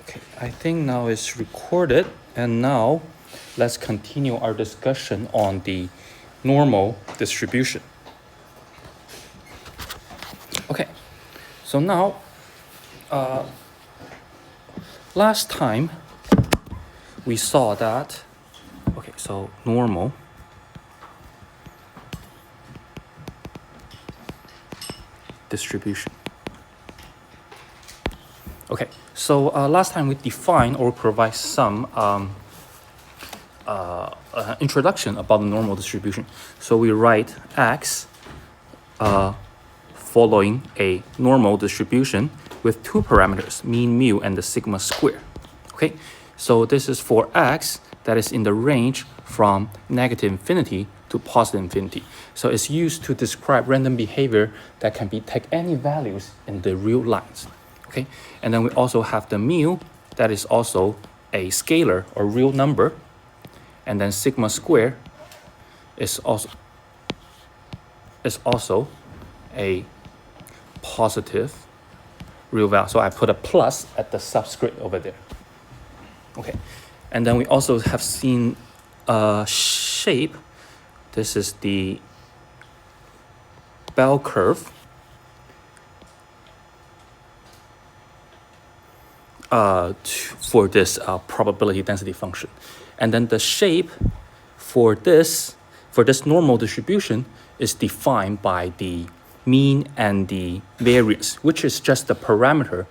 Okay, I think now it's recorded, and now let's continue our discussion on the normal distribution. Okay, so now, last time we saw that, okay, so normal distribution. Okay, so last time we defined or provide some introduction about the normal distribution. So we write X following a normal distribution with two parameters, mean mu and the sigma square. Okay, so this is for X that is in the range from negative infinity to positive infinity. So it's used to describe random behavior that can be take any values in the real lines. Okay, and then we also have the mu that is also a scalar or real number, and then sigma square is also a positive real value. So I put a plus at the subscript over there. Okay, and then we also have seen a shape. This is the bell curve. For this probability density function, and then the shape for this normal distribution is defined by the mean and the variance, which is just the parameter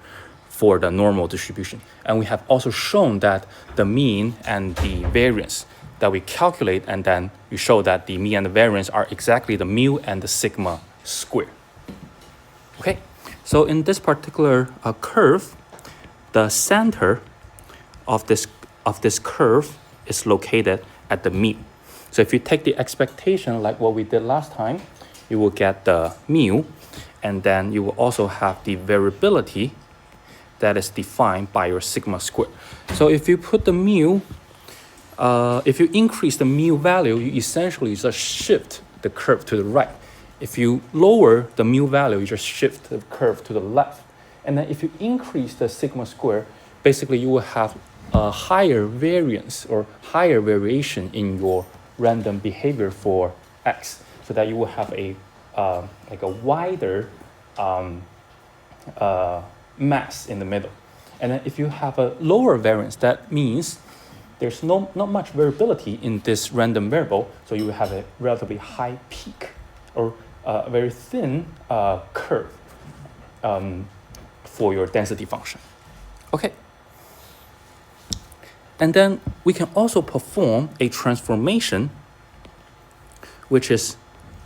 for the normal distribution. And we have also shown that the mean and the variance that we calculate, and then we show that the mean and the variance are exactly the mu and the sigma square. Okay, so in this particular curve, the center of this curve is located at the mean. So if you take the expectation like what we did last time, you will get the mu, and then you will also have the variability that is defined by your sigma square. So if you put the mu, if you increase the mu value, you essentially just shift the curve to the right. If you lower the mu value, you just shift the curve to the left. And then if you increase the sigma square, basically you will have a higher variance or higher variation in your random behavior for X, so that you will have a like a wider mass in the middle. And then if you have a lower variance, that means there's not much variability in this random variable, so you will have a relatively high peak or a very thin curve for your density function. Okay. And then we can also perform a transformation, which is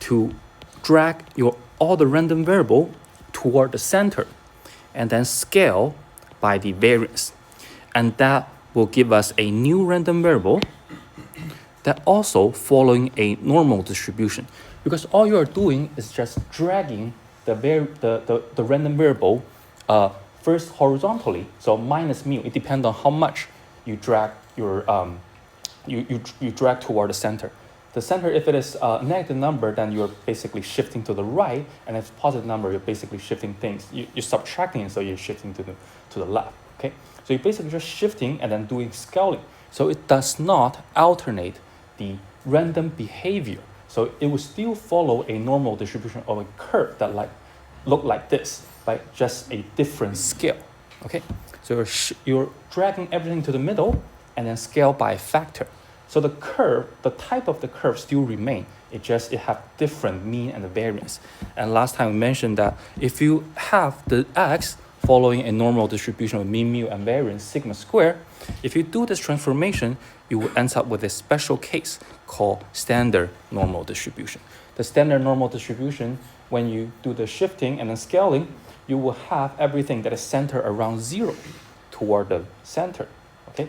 to drag all the random variable toward the center and then scale by the variance. And that will give us a new random variable that also following a normal distribution, because all you are doing is just dragging the random variable first horizontally, so minus mu. It depends on how much you drag your you drag toward the center. The center, if it is a negative number, then you're basically shifting to the right, and if it's a positive number, you're basically shifting things. You're subtracting, so you're shifting to the left. Okay, so you're basically just shifting and then doing scaling. So it does not alternate the random behavior. So it will still follow a normal distribution of a curve that look like this, like just a different scale. Okay, so you're dragging everything to the middle and then scale by a factor. So the curve, the type of the curve still remain. It have different mean and the variance. And last time we mentioned that if you have the X following a normal distribution of mean, mu, and variance sigma square, if you do this transformation, you will end up with a special case called standard normal distribution. The standard normal distribution, when you do the shifting and then scaling, you will have everything that is centered around 0 toward the center. Okay,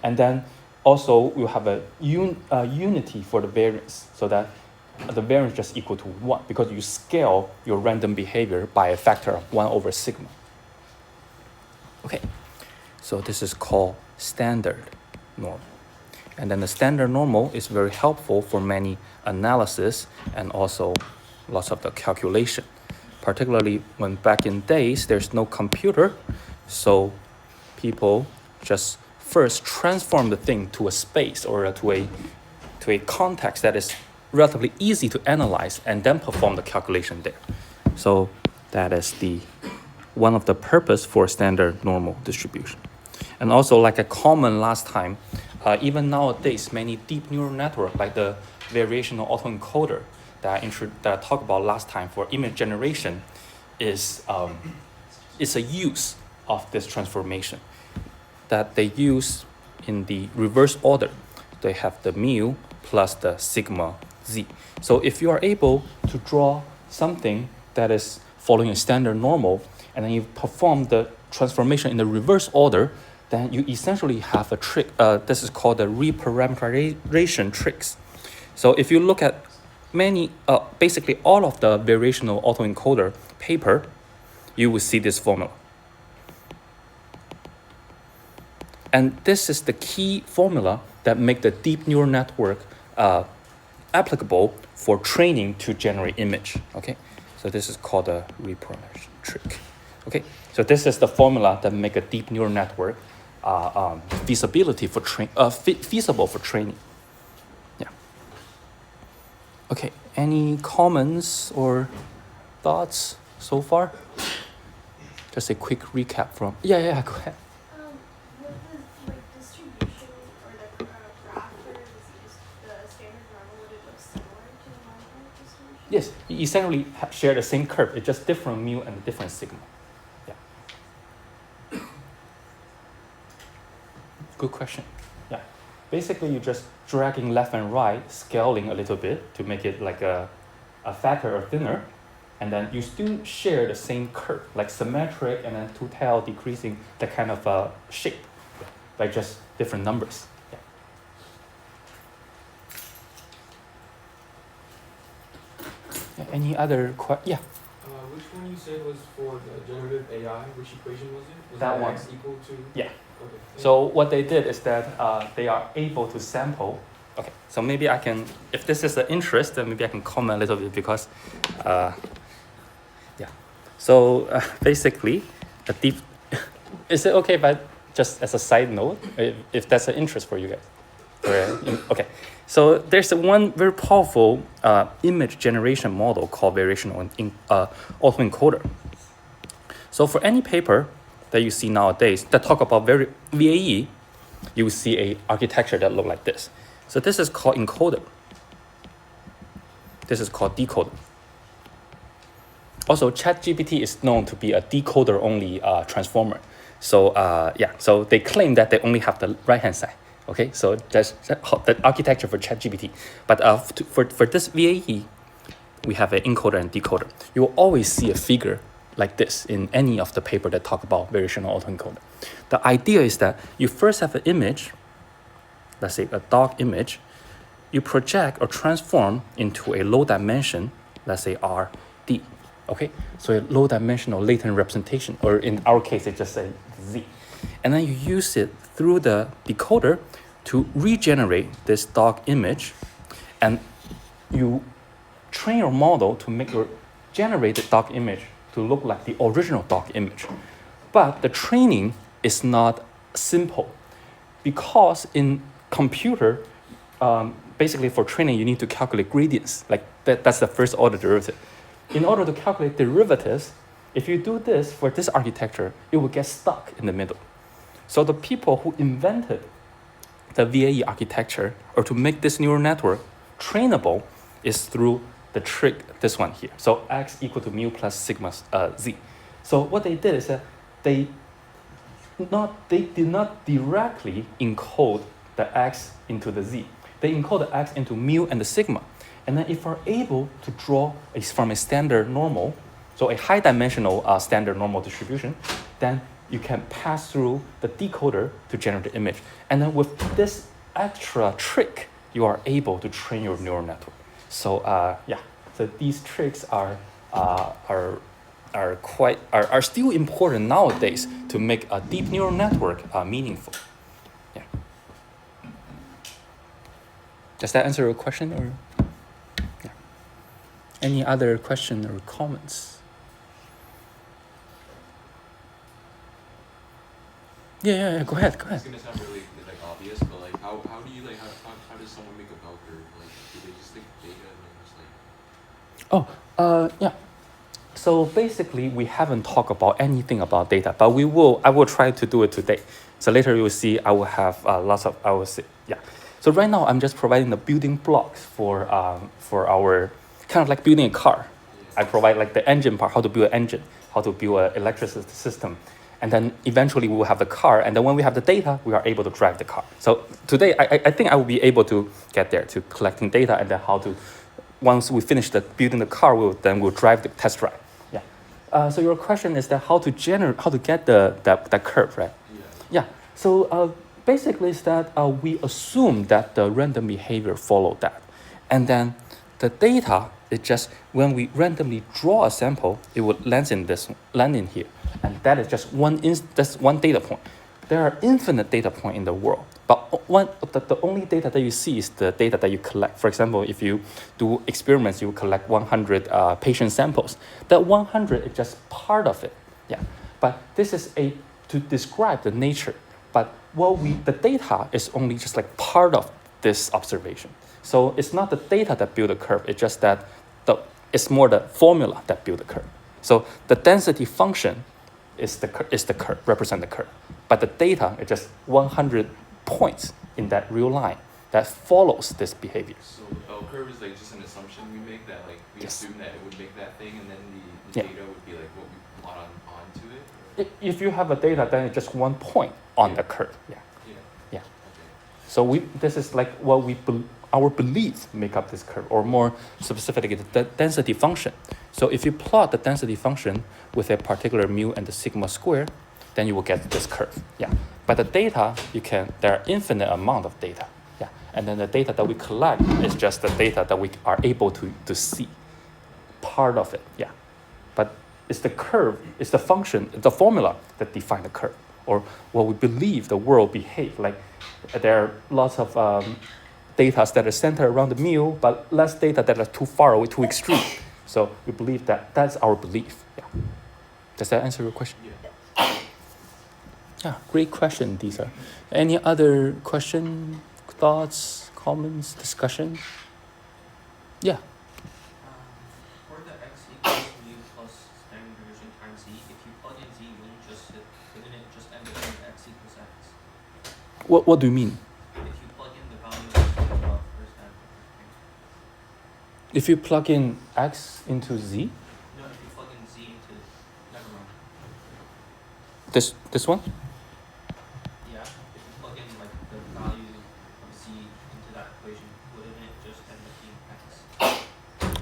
and then also we'll have a unity for the variance, so that the variance just equal to 1, because you scale your random behavior by a factor of 1 over sigma. Okay, so this is called standard normal. And then the standard normal is very helpful for many analysis and also lots of the calculation, particularly when back in days there's no computer, so people just first transform the thing to a space or to a context that is relatively easy to analyze and then perform the calculation there. So that is one of the purpose for standard normal distribution. And also, like a common last time, even nowadays, many deep neural network, like the variational autoencoder that I talked about last time for image generation, is a use of this transformation that they use in the reverse order. They have the mu plus the sigma z. So if you are able to draw something that is following a standard normal, and then you perform the transformation in the reverse order, then you essentially have a trick. This is called the reparameterization tricks. So if you look at basically all of the variational autoencoder paper, you will see this formula. And this is the key formula that make the deep neural network applicable for training to generate image. Okay, so this is called a reparameterization trick. Okay, so this is the formula that make a deep neural network feasible for training. Yeah. Okay. Any comments or thoughts so far? Just a quick recap from. Yeah. Go ahead. With the distribution or the graph for the standard normal, would it look similar to the normal distribution? Yes, you essentially share the same curve. It's just different mu and different sigma. Yeah. Good question. Yeah. Basically, you're just dragging left and right, scaling a little bit to make it like a fatter or thinner. And then you still share the same curve, like symmetric and then two-tail decreasing the kind of shape by just different numbers. Yeah. Any other questions? Yeah. Which one you said was for the generative AI? Which equation was it? Was that one. X equal to? Yeah. Okay. So what they did is that they are able to sample. Okay, so maybe I can, if this is an interest, then maybe I can comment a little bit because, yeah. So basically, is it okay if I just as a side note, if that's an interest for you guys? Okay, so there's one very powerful image generation model called variational autoencoder. So for any paper that you see nowadays that talk about VAE, you will see a architecture that look like this. So this is called encoder. This is called decoder. Also, ChatGPT is known to be a decoder-only transformer. So yeah, so they claim that they only have the right-hand side. Okay, so that's the architecture for ChatGPT. But for this VAE, we have an encoder and decoder. You will always see a figure like this in any of the paper that talk about variational autoencoder. The idea is that you first have an image, let's say a dog image, you project or transform into a low dimension, let's say RD, okay? So a low dimensional latent representation, or in our case, it just say Z. And then you use it through the decoder to regenerate this dog image, and you train your model to make your generated dog image to look like the original dog image. But the training is not simple because in computer, basically for training, you need to calculate gradients. Like that's the first order derivative. In order to calculate derivatives, if you do this for this architecture, it will get stuck in the middle. So the people who invented the VAE architecture, or to make this neural network trainable, is through the trick, this one here. So x equal to mu plus sigma z. So what they did is that they did not directly encode the x into the z. They encode the x into mu and the sigma. And then if we're able to draw from a standard normal, so a high dimensional standard normal distribution, then you can pass through the decoder to generate the image. And then with this extra trick, you are able to train your neural network. So yeah, so these tricks are still important nowadays to make a deep neural network meaningful. Yeah. Does that answer your question, or yeah? Any other question or comments? Yeah. Go ahead. It's gonna sound really like obvious, but like how do you like how does someone make a bell curve? Like do they just take data and then just like Yeah. So basically, we haven't talked about anything about data, but we will. I will try to do it today. So later you will see. I will have lots of. I will see. Yeah. So right now, I'm just providing the building blocks for our kind of like building a car. I provide like the engine part, how to build an engine, how to build an electricity system, and then eventually we will have the car. And then when we have the data, we are able to drive the car. So today, I think I will be able to get there to collecting data and then how to. Once we finish the building the car, we'll drive the test drive. Yeah. So your question is that how to get the curve, right? yeah. Yeah. So basically, is that we assume that the random behavior follow that, and then the data is just when we randomly draw a sample, it would land in here, and that is just that's one data point. There are infinite data points in the world, but the only data that you see is the data that you collect. For example, if you do experiments, you collect 100 patient samples. That 100 is just part of it. Yeah. But this is to describe the nature. But the data is only just like part of this observation. So it's not the data that build the curve. It's just that it's more the formula that build the curve. So the density function is the curve, represent the curve. But the data is just 100 points in that real line that follows this behavior. So the bell curve is like just an assumption we make that like we Yes. assume that it would make that thing, and then the Yeah. data would be like what we plot onto it. If you have a data, then it's just one point on the curve. Yeah. Yeah. Yeah. Okay. So this is like what our beliefs make up this curve, or more specifically, the density function. So if you plot the density function with a particular mu and the sigma square, then you will get this curve. Yeah. But the data, there are infinite amount of data. Yeah. And then the data that we collect is just the data that we are able to see. Part of it. Yeah. But it's the curve, it's the function, the formula that define the curve, or what we believe the world behave. Like there are lots of data that are centered around the mu, but less data that are too far away, too extreme. So we believe that's our belief. Yeah. Does that answer your question? Yeah. Yeah, great question, Lisa. Any other question, thoughts, comments, discussion? Yeah. For the x equals mu plus standard deviation times z, if you plug in z, wouldn't it just end up being x equals x? What do you mean? If you plug in the value of above first and If you plug in x into z, no, if you plug in z into never mind. this one? Yeah, if you plug in like the value of z into that equation, wouldn't it just end up being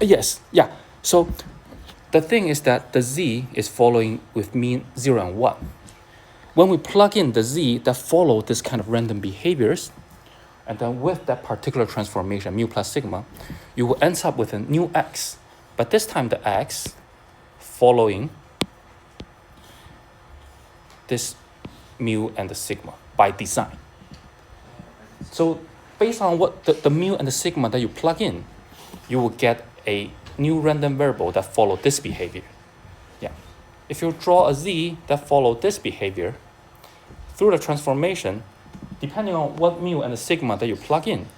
x? Yes, yeah. So the thing is that the z is following with mean 0 and 1. When we plug in the z that follow this kind of random behaviors, and then with that particular transformation, mu plus sigma, you will end up with a new x. But this time the x following this mu and the sigma by design. So based on what the mu and the sigma that you plug in, you will get a new random variable that follow this behavior. Yeah. If you draw a z that follow this behavior, through the transformation, depending on what mu and the sigma that you plug in,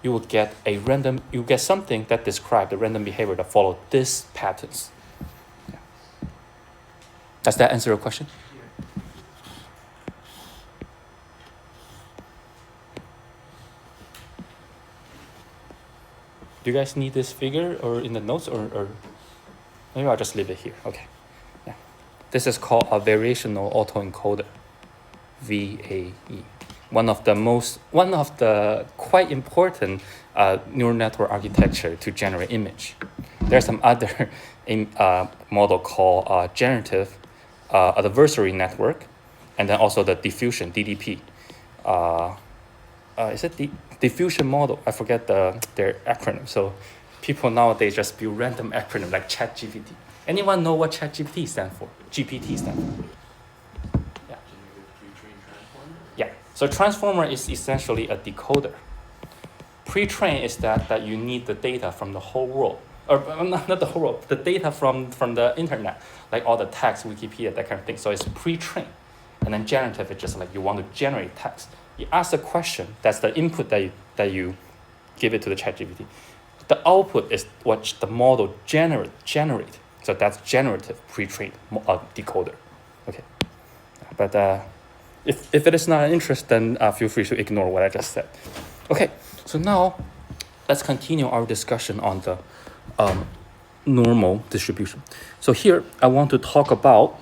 you will get something that describes the random behavior that follow these patterns. Yeah. Does that answer your question? Do you guys need this figure or in the notes, or maybe I'll just leave it here. Okay. Yeah. This is called a variational autoencoder, VAE. One of the quite important neural network architecture to generate image. There's some other model called generative adversary network, and then also the diffusion, DDP. Is it the diffusion model? I forget their acronym. So people nowadays just build random acronym like ChatGPT. Anyone know what ChatGPT stands for? GPT stands for. Yeah. Generative pre-trained transformer? Yeah. So transformer is essentially a decoder. Pre-train is that you need the data from the whole world. Or not the whole world, the data from the internet, like all the text, Wikipedia, that kind of thing. So it's pre-trained. And then generative is just like you want to generate text. You ask a question, that's the input that you give it to the ChatGPT. The output is what the model generate. So that's generative pre-trained decoder. Okay, but if it is not an interest, then feel free to ignore what I just said. Okay, so now let's continue our discussion on the normal distribution. So here I want to talk about,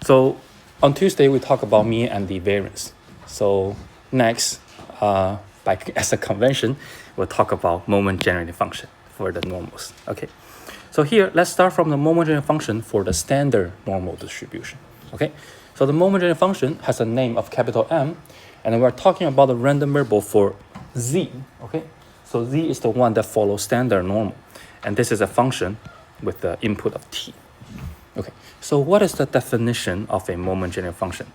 so on Tuesday we talk about mean and the variance. So next, as a convention, we'll talk about moment generating function for the normals. Okay, so here let's start from the moment generating function for the standard normal distribution. Okay, so the moment generating function has a name of capital M, and then we're talking about the random variable for z. Okay, so z is the one that follows standard normal, and this is a function with the input of t. Okay, so what is the definition of a moment generating function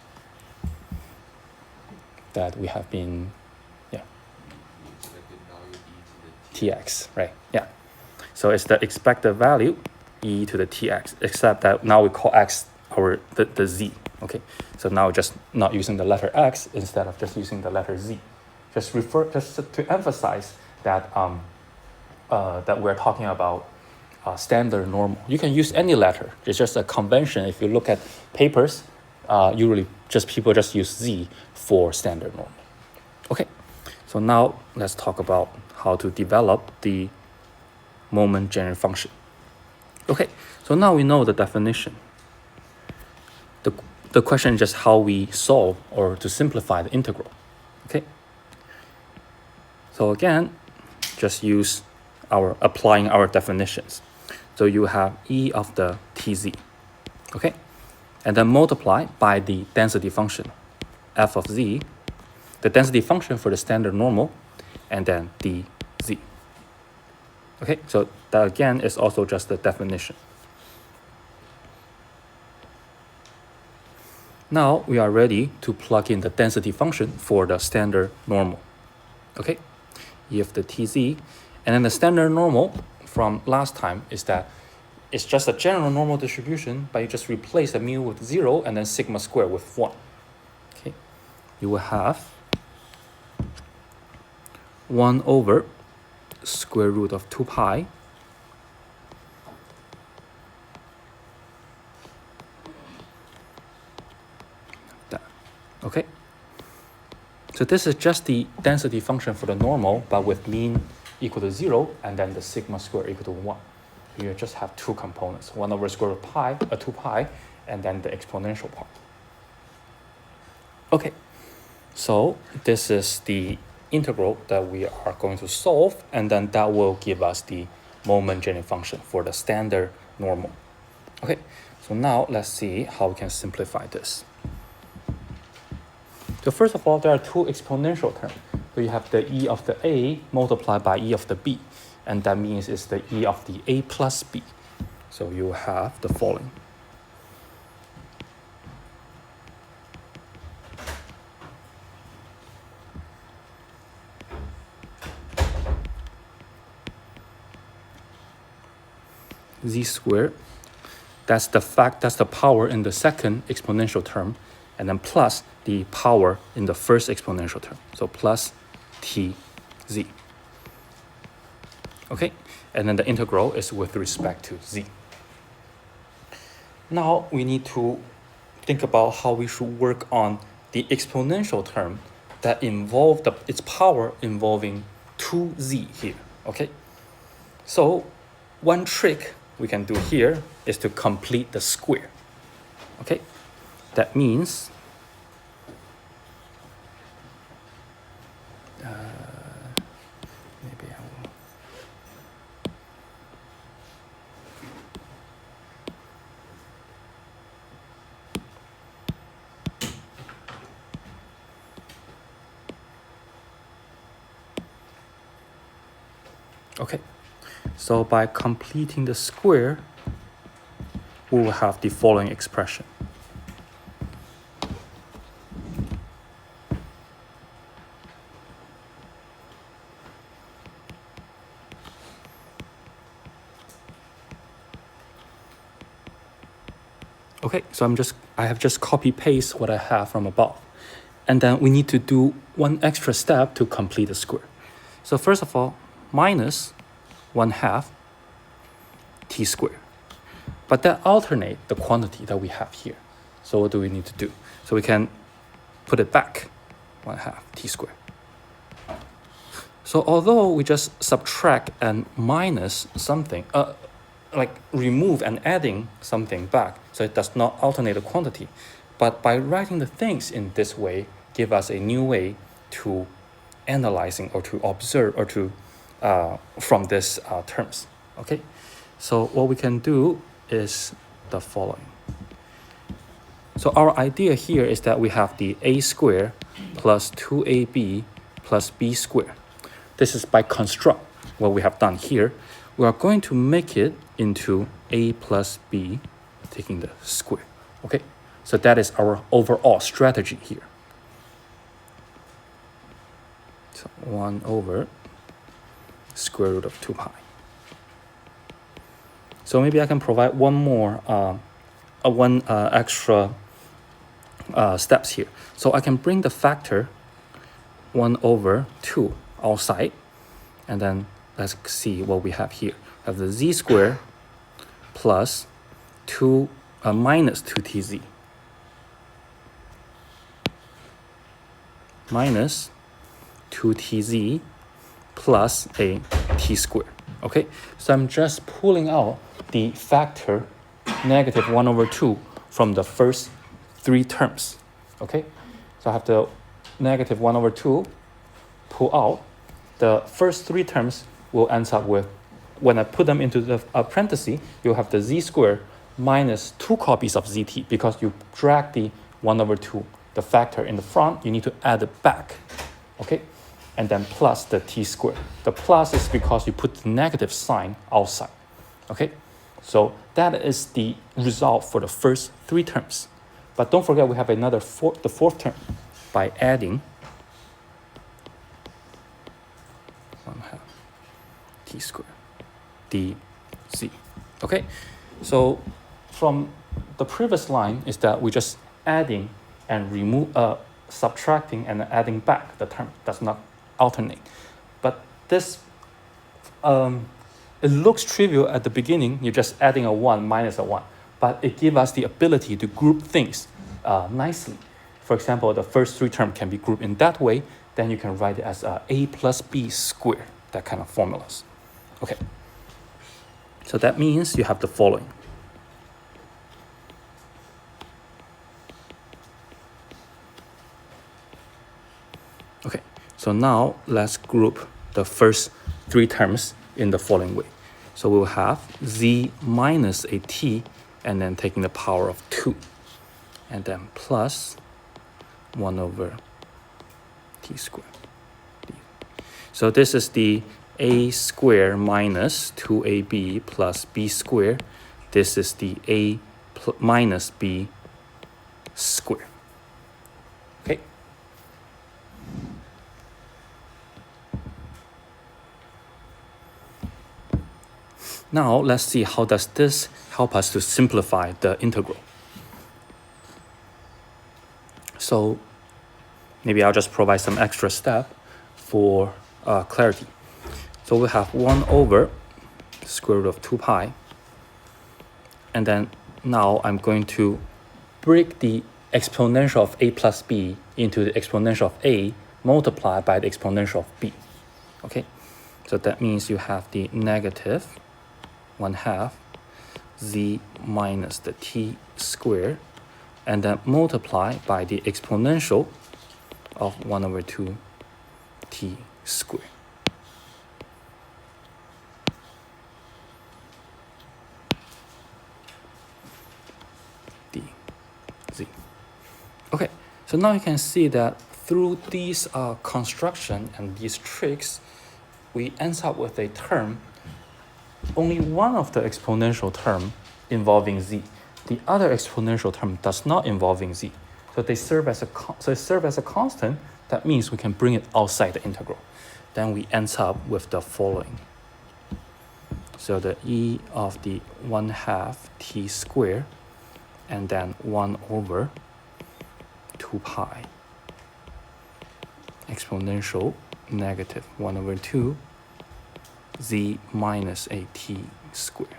that we have been, Expected value e to the tx, right? Yeah. So it's the expected value e to the tx, except that now we call x the z. Okay, so now just not using the letter x instead of just using the letter z. Just to emphasize that that we're talking about standard normal. You can use any letter. It's just a convention. If you look at papers, usually people just use z for standard normal. Okay, so now let's talk about how to develop the moment generating function. Okay, so now we know the definition. The question is just how we solve or to simplify the integral. Okay, so again, just use applying our definitions. So you have e of the tz, okay, and then multiply by the density function f of z, the density function for the standard normal, and then dz. Okay, so that again is also just the definition. Now we are ready to plug in the density function for the standard normal. Okay, e of the tz, and then the standard normal from last time is that it's just a general normal distribution, but you just replace the mu with 0 and then sigma squared with 1. Okay, you will have 1 over square root of 2 pi that. Okay, so this is just the density function for the normal, but with mean equal to 0 and then the sigma square equal to 1. You just have two components, 1 over square root of pi, 2 pi, and then the exponential part. Okay, so this is the integral that we are going to solve, and then that will give us the moment generating function for the standard normal. Okay, so now let's see how we can simplify this. So first of all, there are two exponential terms. So you have the e of the a multiplied by e of the b, and that means it's the e of the a plus b. So you have the following. Z squared, that's the power in the second exponential term, and then plus the power in the first exponential term. So plus tz. Okay, and then the integral is with respect to z. Now we need to think about how we should work on the exponential term that involve its power involving 2z here. Okay, so one trick we can do here is to complete the square. Okay, that means maybe I will. Okay, so by completing the square, we will have the following expression. Okay, so I'm just I have just copy paste what I have from above. And then we need to do one extra step to complete the square. So first of all, minus 1/2 t squared. But that alternate the quantity that we have here. So what do we need to do? So we can put it back, 1/2 t squared. So although we just subtract and minus something, like remove and adding something back, so it does not alternate the quantity, but by writing the things in this way, give us a new way to analyzing or to observe or to from this terms. Okay, so what we can do is the following. So our idea here is that we have the a squared plus 2ab plus b squared. This is by construct what we have done here. We are going to make it into a plus b, taking the square. Okay, so that is our overall strategy here. So 1 over square root of 2 pi. So maybe I can provide one more, extra steps here. So I can bring the factor 1 over 2 outside, and then let's see what we have here. We have the z squared plus 2 minus 2tz minus 2tz plus a t squared. Okay, so I'm just pulling out the factor negative 1 over 2 from the first 3 terms. Okay, so I have the negative 1 over 2 pull out. The first 3 terms will end up with, when I put them into the parenthesis, you'll have the z squared minus 2 copies of zt, because you drag the 1 over 2, the factor in the front, you need to add it back. Okay, and then plus the t squared. The plus is because you put the negative sign outside. Okay, so that is the result for the first 3 terms. But don't forget we have another the fourth term by adding 1/2 t squared dz. Okay, so from the previous line is that we just adding and subtracting and adding back the term, does not alternate. But this, it looks trivial at the beginning, you're just adding a 1 minus a 1, but it gives us the ability to group things nicely. For example, the first 3 terms can be grouped in that way, then you can write it as a plus b squared, that kind of formulas. Okay, so that means you have the following. Okay, so now let's group the first 3 terms in the following way. So we'll have z minus a t, and then taking the power of 2, and then plus 1 over t squared. So this is the a squared minus 2ab plus b squared. This is the a minus b squared. Okay. Now let's see how does this help us to simplify the integral. So maybe I'll just provide some extra step for clarity. So we have 1 over square root of 2 pi. And then now I'm going to break the exponential of a plus b into the exponential of a multiplied by the exponential of b. Okay, so that means you have the negative 1/2 z minus the t squared, and then multiply by the exponential of 1 over 2 t squared. dz. Okay, so now you can see that through these construction and these tricks, we end up with a term, only one of the exponential term involving z. The other exponential term does not involving z. So they serve as a constant. That means we can bring it outside the integral. Then we end up with the following. So the e of the 1/2 t squared and then 1 over 2 pi exponential negative 1 over 2 z minus a t squared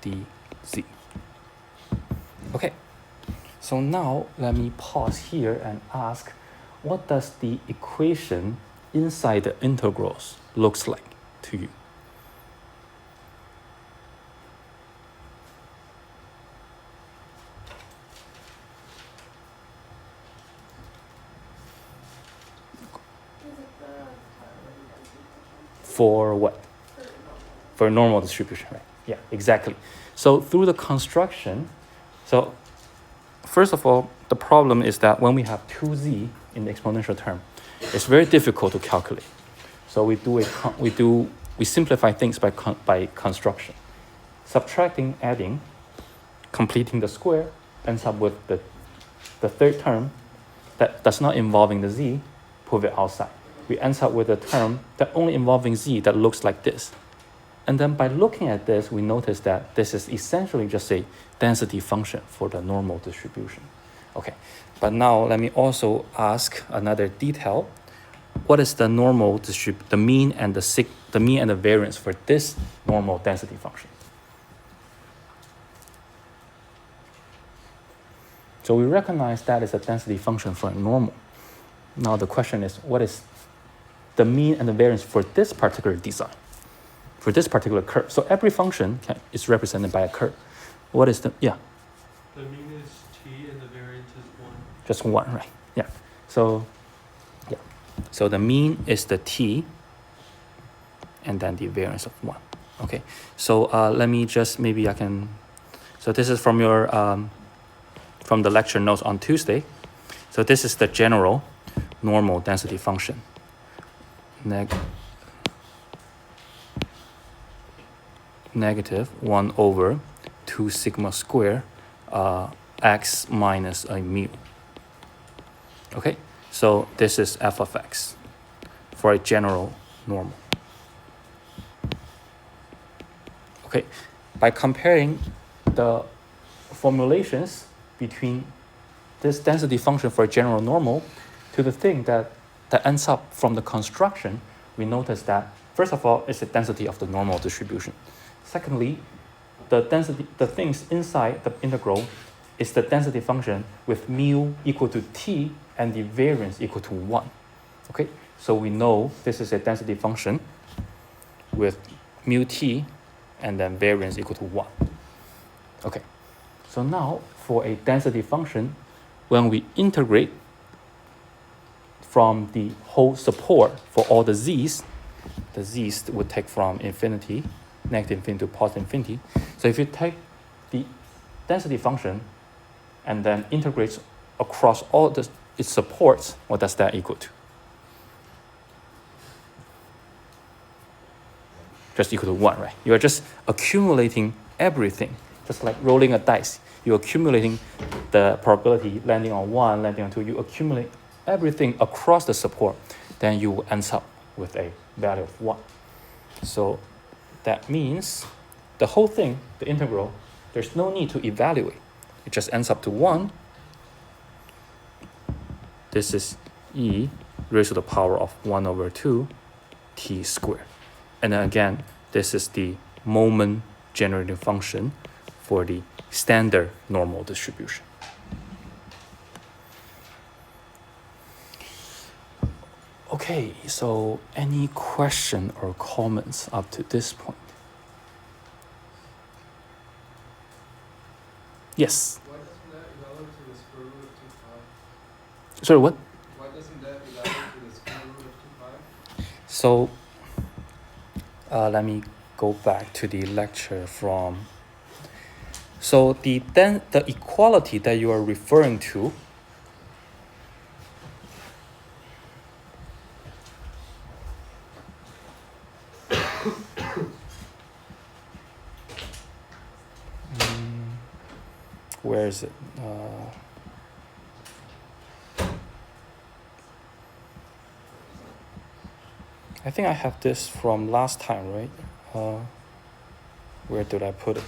dz. Okay, so now let me pause here and ask, what does the equation inside the integrals looks like to you? Is it the Taylor density function? For what? For normal. For normal distribution, right? Yeah, exactly. So through the construction, so first of all, the problem is that when we have 2z in the exponential term, it's very difficult to calculate. So we simplify things by construction. Subtracting, adding, completing the square ends up with the third term that does not involving the z, put it outside. We end up with a term that only involving z that looks like this. And then by looking at this, we notice that this is essentially just a density function for the normal distribution. Okay, but now let me also ask another detail. What is the normal the mean and the mean and the variance for this normal density function? So we recognize that is a density function for a normal. Now the question is, what is the mean and the variance for this particular design, for this particular curve? So every function is represented by a curve. What is the, yeah? The mean is t and the variance is 1. Just 1, right? Yeah. So, yeah. So the mean is the t, and then the variance of 1. Okay. So let me just, maybe I can, so this is from your, from the lecture notes on Tuesday. So this is the general normal density function. Negative 1 over 2 sigma square x minus a mu. Okay, so this is f of x for a general normal. Okay, by comparing the formulations between this density function for a general normal to the thing that ends up from the construction, we notice that, first of all, it's the density of the normal distribution. Secondly, the things inside the integral is the density function with mu equal to t and the variance equal to 1. Okay, so we know this is a density function with mu t and then variance equal to 1. Okay, so now for a density function, when we integrate from the whole support for all the z's would take from infinity, negative infinity to positive infinity. So if you take the density function and then integrates across all its supports, what does that equal to? Just equal to 1, right? You are just accumulating everything, just like rolling a dice. You're accumulating the probability landing on 1, landing on 2. You accumulate everything across the support, then you will end up with a value of 1. So that means the whole thing, the integral, there's no need to evaluate. It just ends up to 1. This is e raised to the power of 1 over 2 t squared. And then again, this is the moment generating function for the standard normal distribution. Okay, so any question or comments up to this point? Yes. Why doesn't that evaluate to the square root of 2 pi? Sorry, what? Why doesn't that evaluate to the square root of 2 pi? So let me go back to the lecture from. So the equality that you are referring to where is it? I think I have this from last time, right? Where did I put it?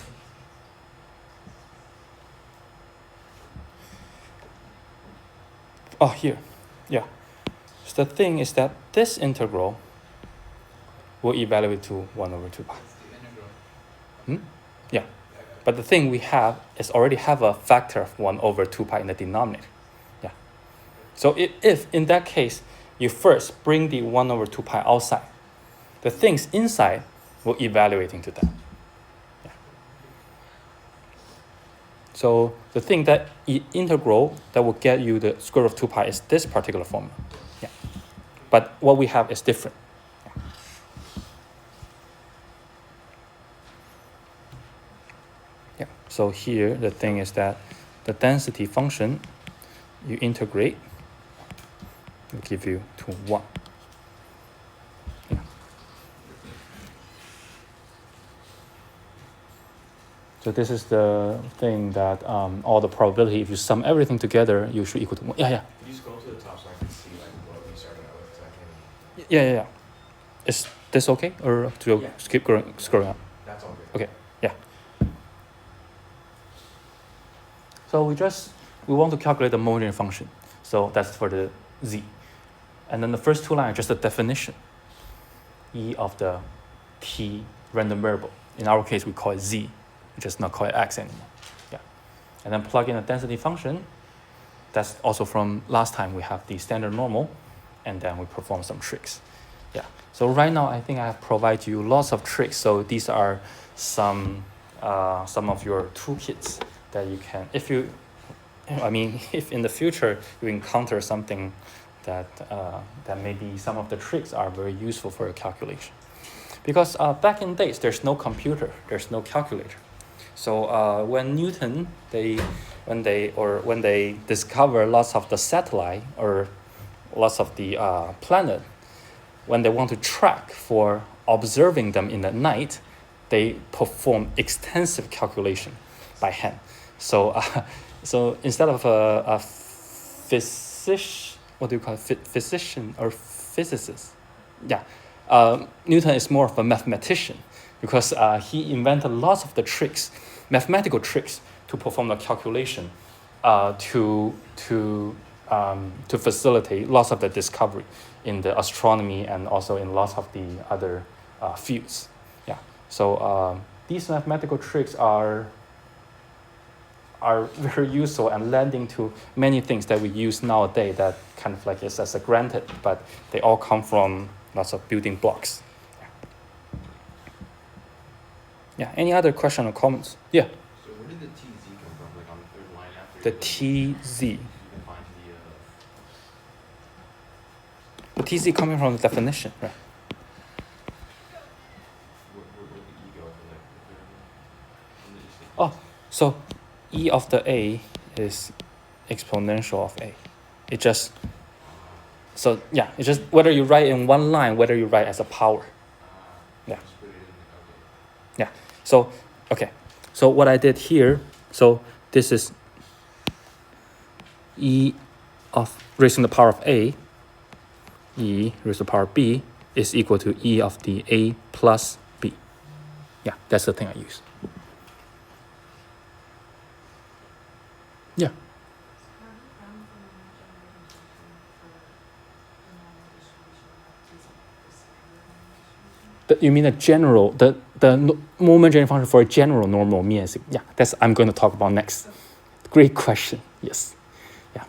Oh, here. Yeah. So the thing is that this integral will evaluate to 1 over 2 pi. It's the integral. Hmm? Yeah. But the thing we have is already have a factor of 1 over 2 pi in the denominator. Yeah. So if in that case, you first bring the 1 over 2 pi outside, the things inside will evaluate into that. Yeah. So the thing that integral that will get you the square root of 2 pi is this particular formula. Yeah. But what we have is different. Yeah. So here the thing is that the density function you integrate will give you to 1. Yeah. So this is the thing that all the probability, if you sum everything together, you should equal to 1. Yeah, yeah. Could you scroll to the top so I can see like what we started out with? 'Cause I can't. Yeah. Is this okay? Or to Yeah. keep scrolling up? That's all good. Okay, yeah. So we want to calculate the homogeneous function. So that's for the z. And then the first two lines are just a definition. E of the t random variable. In our case, we call it z. We just not call it x anymore. Yeah. And then plug in a density function. That's also from last time. We have the standard normal, and then we perform some tricks. Yeah. So right now, I think I have provided you lots of tricks. So these are some of your toolkits that you can, if in the future you encounter something that maybe some of the tricks are very useful for your calculation. Because back in days, there's no computer, there's no calculator. So when Newton, when they discover lots of the satellite or lots of the planet, when they want to track for observing them in the night, they perform extensive calculation by hand. So, so instead of a physician, what do you call it? Physician or physicist? Yeah, Newton is more of a mathematician because he invented lots of the tricks, mathematical tricks, to perform the calculation, to facilitate lots of the discovery in the astronomy and also in lots of the other fields. Yeah. So these mathematical tricks are very useful and lending to many things that we use nowadays that kind of like is as a granted, but they all come from lots of building blocks. Yeah. Any other question or comments? Yeah. So where did the TZ come from? Like on the third line after The you TZ. define The TZ coming from the definition, right? where the ego for like the third one? And then just like, Oh, so e of the a is exponential of a. It just, so yeah, it's just whether you write in one line, whether you write as a power. Yeah. just put it in okay. Yeah. So, okay. So what I did here, so this is e of raised to the power of a, e raised to the power of b is equal to e of the a plus b. Yeah, that's the thing I use. Yeah. You mean the general, the moment generating function for a general normal mean? Yeah, that's I'm going to talk about next. Great question. Yes. Yeah.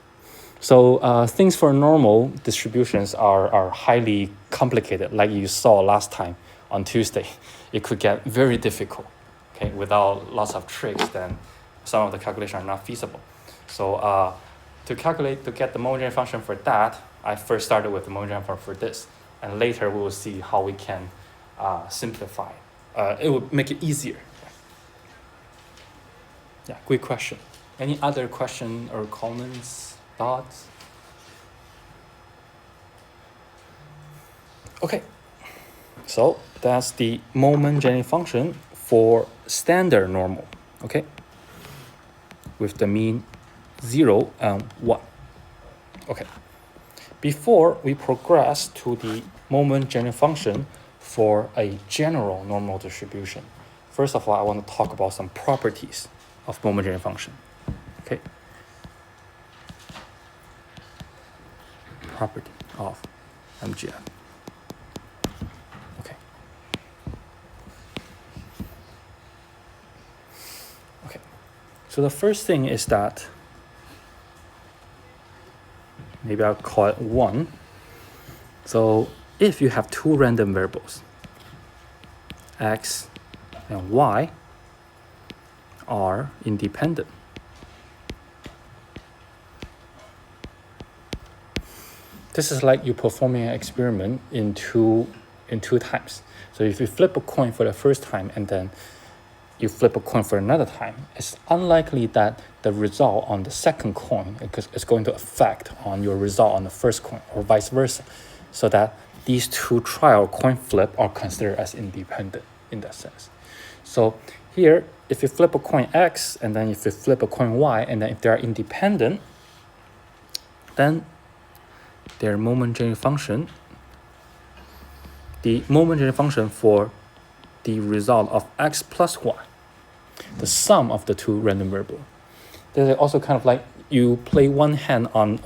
So things for normal distributions are highly complicated. Like you saw last time on Tuesday, it could get very difficult. Okay, without lots of tricks, then some of the calculations are not feasible. So to get the moment generating function for that, I first started with the moment generating function for this, and later we will see how we can simplify. It will make it easier. Yeah, great question. Any other question or comments, thoughts? Okay, so that's the moment generating function for standard normal, okay? With the mean 0 and 1. Okay, before we progress to the moment generating function for a general normal distribution, first of all, I want to talk about some properties of moment generating function. Okay. property of MGF. Okay. Okay. So the first thing is that maybe I'll call it 1. So if you have two random variables, x and y are independent, this is like you performing an experiment in two times. So if you flip a coin for the first time and then you flip a coin for another time, it's unlikely that the result on the second coin is going to affect on your result on the first coin, or vice versa, so that these two trial coin flip are considered as independent in that sense. So here, if you flip a coin x and then if you flip a coin y, and then if they are independent, then their moment generating function, the moment generating function for the result of x plus y, the sum of the two random variables. There's also kind of like you play one hand on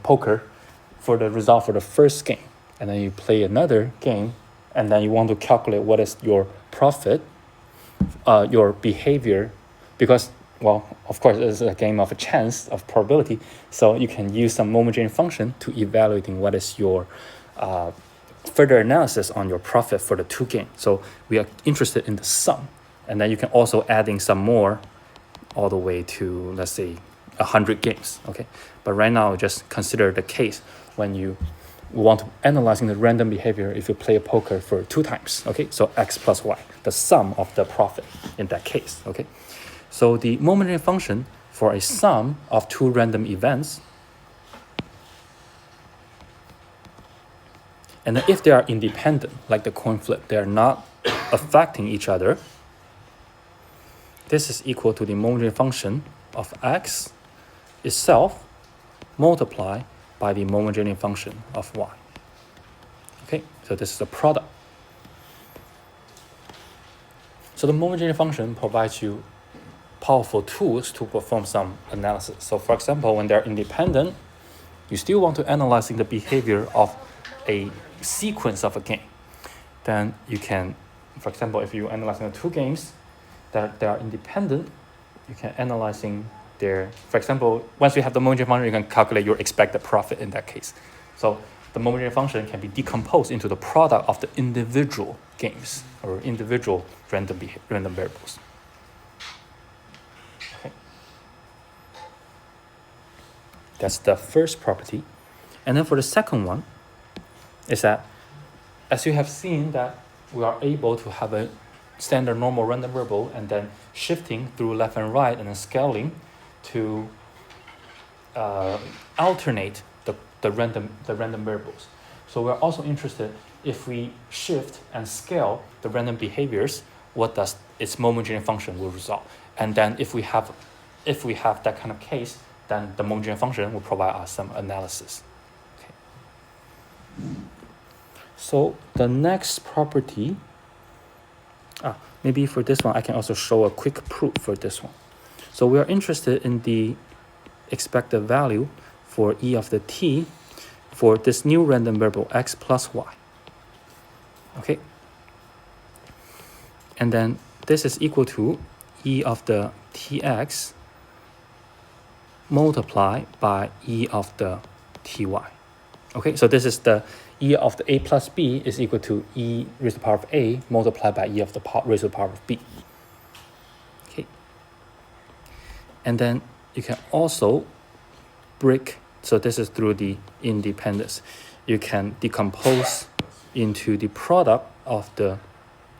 poker for the result for the first game, and then you play another game, and then you want to calculate what is your profit, your behavior, because, well, of course, it's a game of a chance of probability, so you can use some moment generating function to evaluating what is your further analysis on your profit for the two games. So we are interested in the sum, and then you can also add in some more all the way to, let's say, 100 games. Okay, but right now just consider the case when you want to analyzing the random behavior if you play a poker for 2 times. Okay, so x plus y, the sum of the profit in that case. Okay, so the moment generating function for a sum of 2 random events, and then if they are independent, like the coin flip, they are not affecting each other, this is equal to the moment generating function of x itself multiplied by the moment generating function of y. Okay, so this is a product. So the moment generating function provides you powerful tools to perform some analysis. So for example, when they're independent, you still want to analyze the behavior of a sequence of a game. Then you can, for example, if you analyze the 2 games that they are independent, you can analyzing their, for example, once you have the moment generating function, you can calculate your expected profit in that case. So the moment generating function can be decomposed into the product of the individual games or individual random variables. Okay. That's the first property. And then for the second one is that, as you have seen, that we are able to have a standard normal random variable and then shifting through left and right and then scaling to alternate the random variables. So we're also interested if we shift and scale the random behaviors, what does its moment generating function will result? And then if we have that kind of case, then the moment generating function will provide us some analysis. Okay. So the next property, maybe for this one, I can also show a quick proof for this one. So we are interested in the expected value for e of the t for this new random variable x plus y. Okay. And then this is equal to e of the tx multiplied by e of the ty. Okay, so this is the e of the a plus b is equal to e raised to the power of a multiplied by e of the raised to the power of b. Okay. And then you can also break, so this is through the independence. You can decompose into the product of the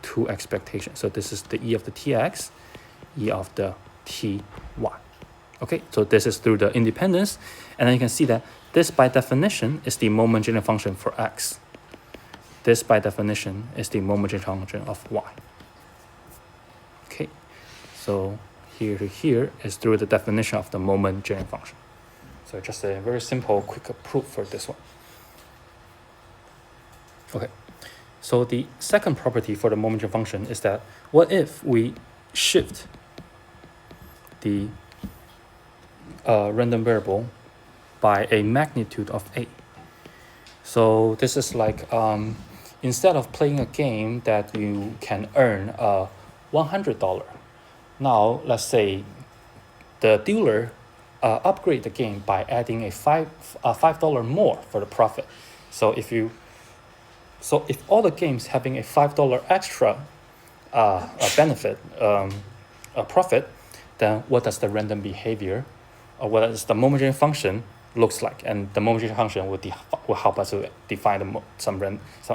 2 expectations. So this is the e of the tx, e of the ty. Okay, so this is through the independence. And then you can see that this by definition is the moment generating function for x. This by definition is the moment generating function of y. Okay, so here to here is through the definition of the moment generating function. So just a very simple, quick proof for this one. Okay, so the second property for the moment generating function is that what if we shift the random variable by a magnitude of A. So this is like instead of playing a game that you can earn $100, now let's say the dealer upgrade the game by adding a $5 more for the profit. So if all the games having a $5 extra benefit profit, then what does the random behavior or what does the moment generation function looks like? And the moment generation function will help us to define some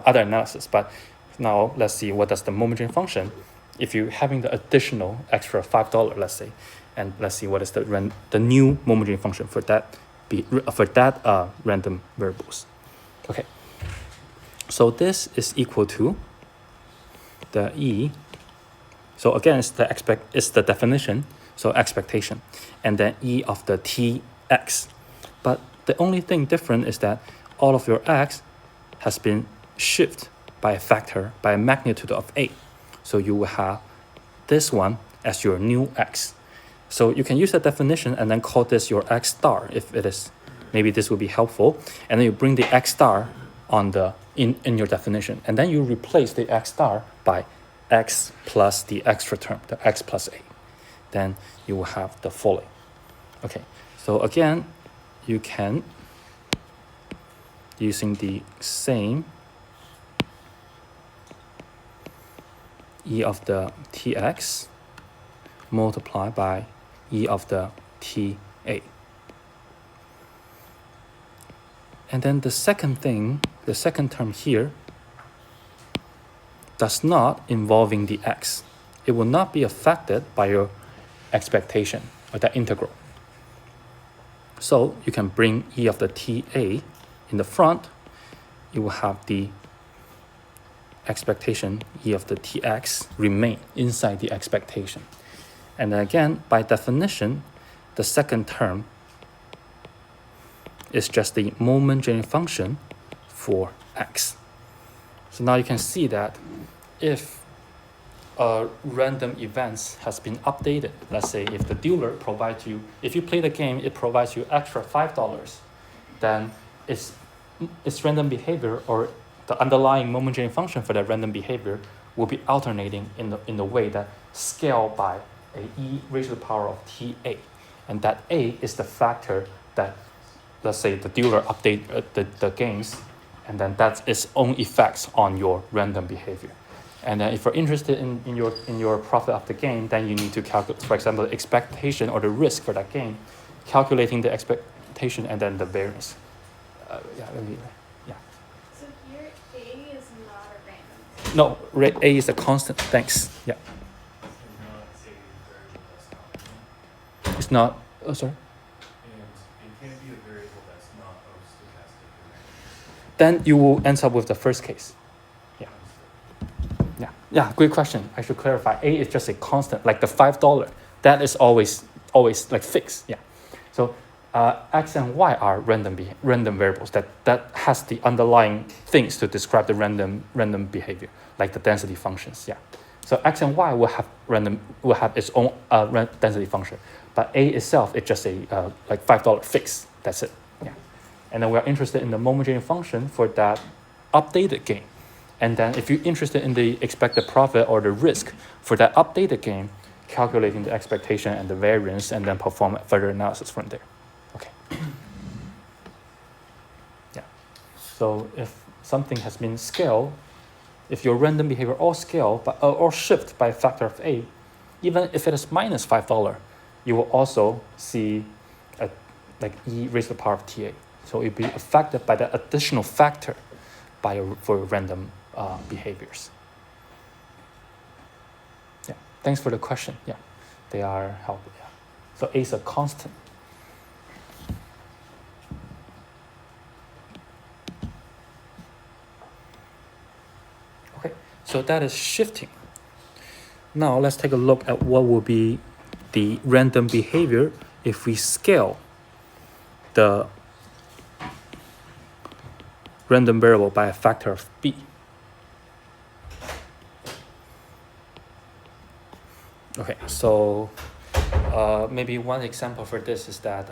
other analysis. But now let's see what does the moment generation function if you're having the additional extra $5, let's say, and let's see what is the new moment generation function for that random variables. Okay. So this is equal to the E. So again, it's the definition. So expectation, and then E of the Tx. But the only thing different is that all of your x has been shifted by a factor, by a magnitude of A. So you will have this one as your new x. So you can use that definition and then call this your x star if it is. Maybe this will be helpful. And then you bring the x star on in your definition. And then you replace the x star by x plus the extra term, the x plus A. Then you will have the following. Okay, so again, you can, using the same E of the Tx multiplied by E of the Ta. And then the second term here does not involving the x. It will not be affected by your expectation or that integral. So you can bring E of the Ta in the front. You will have the expectation E of the Tx remain inside the expectation. And then again, by definition, the second term is just the moment generation function for x. So now you can see that if random events has been updated, let's say if the dealer provides you, if you play the game, it provides you extra $5, then its random behavior or the underlying moment generation function for that random behavior will be alternating in the way that scale by a e raised to the power of Ta, and that A is the factor that, let's say, the dealer update the games, and then that's its own effects on your random behavior. And then if you're interested in your profit of the game, then you need to calculate, for example, the expectation or the risk for that game, calculating the expectation and then the variance. So here A is not a random. No, A is a constant. Thanks. Yeah. It's not. Oh, sorry. And it can't be a variable that's not of stochastic. Then you will end up with the first case. Yeah, great question. I should clarify. A is just a constant, like the $5. That is always like fixed. Yeah. So x and y are random variables that has the underlying things to describe the random behavior, like the density functions. Yeah. So x and y will have its own density function, but A itself is just a like $5 fix. That's it. Yeah. And then we are interested in the moment generation function for that updated game. And then if you're interested in the expected profit or the risk for that updated game, calculating the expectation and the variance, and then perform further analysis from there. Okay. Yeah. So if something has been scaled, if your random behavior all scale or shift by a factor of A, even if it is minus $5, you will also see like E raised to the power of Ta. So it'll be affected by the additional factor for random behaviors. Yeah, thanks for the question. Yeah, they are helpful. Yeah. So A is a constant. Okay, so that is shifting. Now let's take a look at what will be the random behavior if we scale the random variable by a factor of B. Okay, so maybe one example for this is that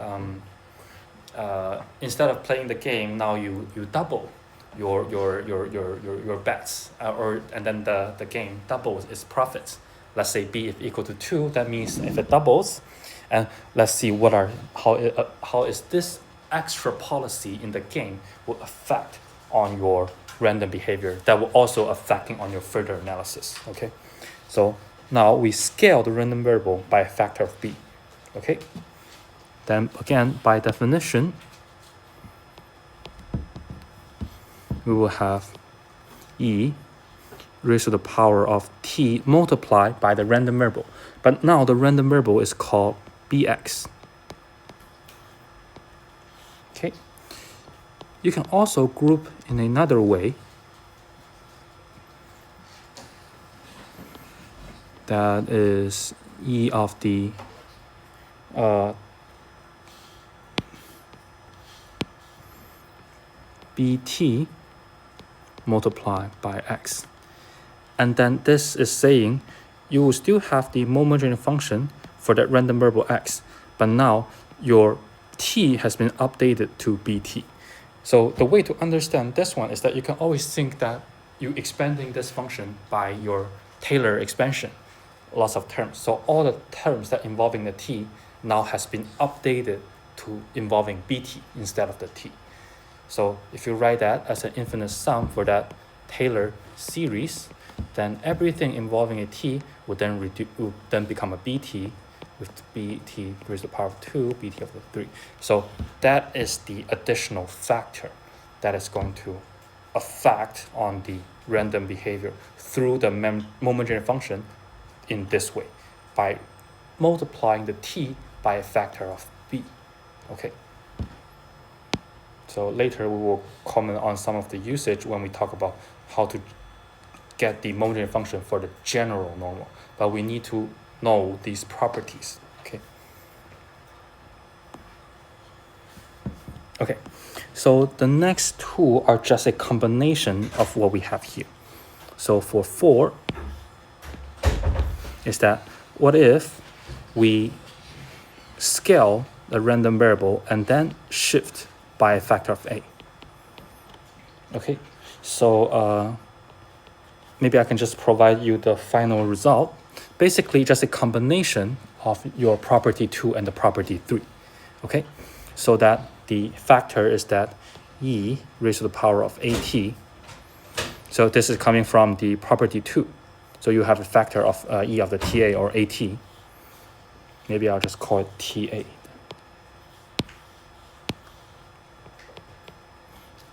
instead of playing the game, now you double your bets, and then the game doubles its profits. Let's say B is equal to 2. That means if it doubles, and let's see how is this extra policy in the game will affect on your random behavior, that will also affecting on your further analysis. Okay, so now we scale the random variable by a factor of B. Okay, then again, by definition, we will have e raised to the power of t multiplied by the random variable. But now the random variable is called bx. Okay. You can also group in another way. That is e of the bt multiplied by x. And then this is saying you will still have the homogeneous function for that random variable x, but now your t has been updated to bt. So the way to understand this one is that you can always think that you expanding this function by your Taylor expansion, lots of terms. So all the terms that involving the t now has been updated to involving bt instead of the t. So if you write that as an infinite sum for that Taylor series, then everything involving a t would then become a bt, with bt raised to the power of 2, bt of the 3. So that is the additional factor that is going to affect on the random behavior through the homogeneous function in this way, by multiplying the t by a factor of b. Okay. So later we will comment on some of the usage when we talk about how to get the homogeneous function for the general normal, but we need to know these properties. Okay, so the next two are just a combination of what we have here. So for 4 is that what if we scale the random variable and then shift by a factor of a. Okay, so maybe I can just provide you the final result. Basically just a combination of your property 2 and the property 3. Okay, so that the factor is that e raised to the power of at. So this is coming from the property 2. So you have a factor of e of the ta or at. Maybe I'll just call it ta.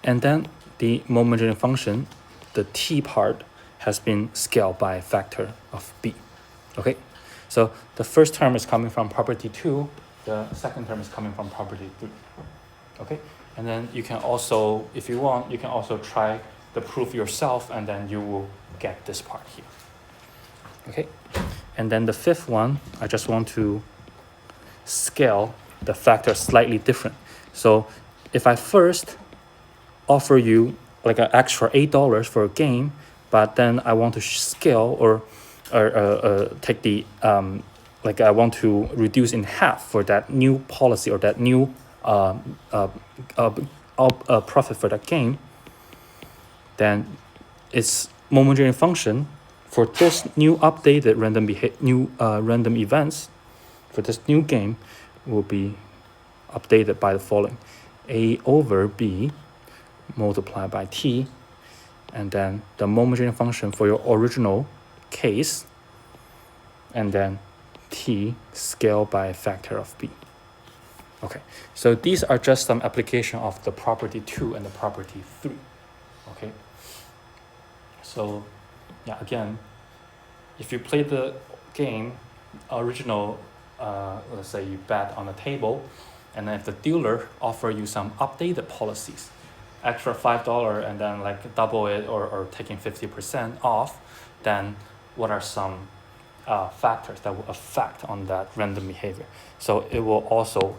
And then the homogeneous function, the t part, has been scaled by a factor of b. Okay, so the first term is coming from property 2, the second term is coming from property 3. Okay, and then you can also, if you want, you can also try the proof yourself, and then you will get this part here. Okay, and then the fifth one, I just want to scale the factor slightly different. So if I first offer you like an extra $8 for a game, but then I want to scale or take the like I want to reduce in half for that new policy or that new profit for that game, then its homogeneous function for this new updated random events for this new game will be updated by the following: a over b multiplied by t, and then the homogeneous function for your original case, and then t scaled by a factor of b. Okay, so these are just some application of the property 2 and the property 3. Okay, so yeah, again, if you play the game original, let's say you bet on a table, and then if the dealer offer you some updated policies, extra $5 and then like double it or taking 50% off, then what are some factors that will affect on that random behavior? So it will also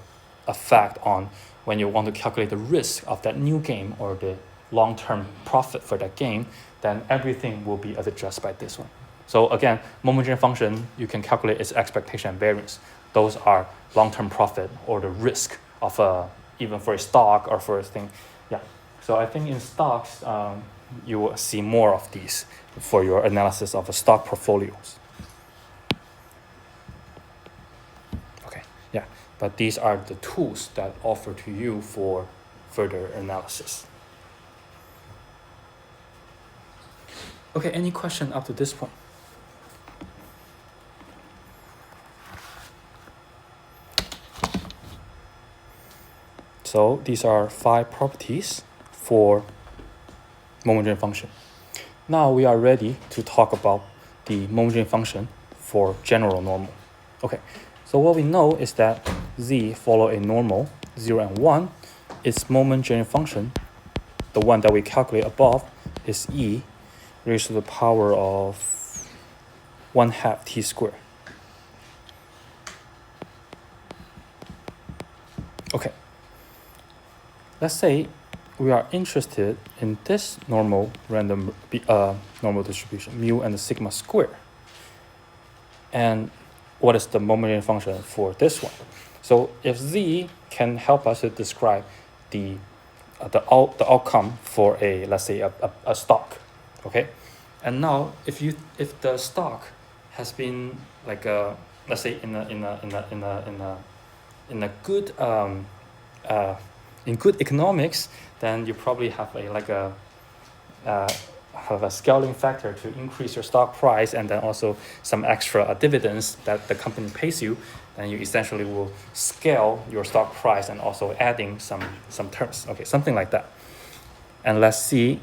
affect on when you want to calculate the risk of that new game or the long-term profit for that game, then everything will be adjusted by this one. So again, homogeneous function, you can calculate its expectation and variance. Those are long-term profit or the risk of a even for a stock or for a thing. Yeah. So I think in stocks, you will see more of these for your analysis of a stock portfolios. Okay. Yeah. But these are the tools that offer to you for further analysis. Okay. Any question up to this point? So these are 5 properties for moment-generating function. Now we are ready to talk about the moment-generating function for general normal. Okay, so what we know is that z follow a normal 0 and 1. Its moment-generating function, the one that we calculate above, is e raised to the power of 1/2 t squared. Okay. Let's say we are interested in this normal normal distribution, mu and the sigma square. And what is the moment-generating function for this one? So if z can help us to describe the outcome for a, let's say, a stock, okay? And now if the stock has been like a, let's say, in a good in good economics, then you probably have a scaling factor to increase your stock price, and then also some extra dividends that the company pays you. Then you essentially will scale your stock price and also adding some terms. Okay, something like that. And let's see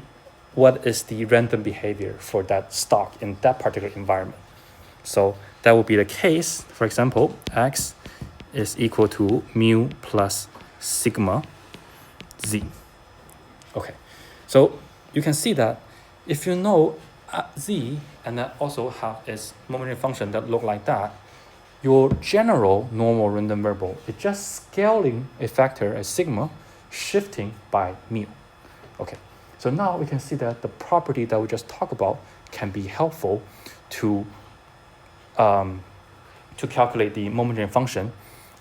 what is the random behavior for that stock in that particular environment. So that will be the case. For example, x is equal to mu plus sigma z. Okay, so you can see that if you know z and then also have its moment-generating function that look like that, your general normal random variable is just scaling a factor as sigma, shifting by mu. Okay, so now we can see that the property that we just talked about can be helpful to calculate the moment-generating function,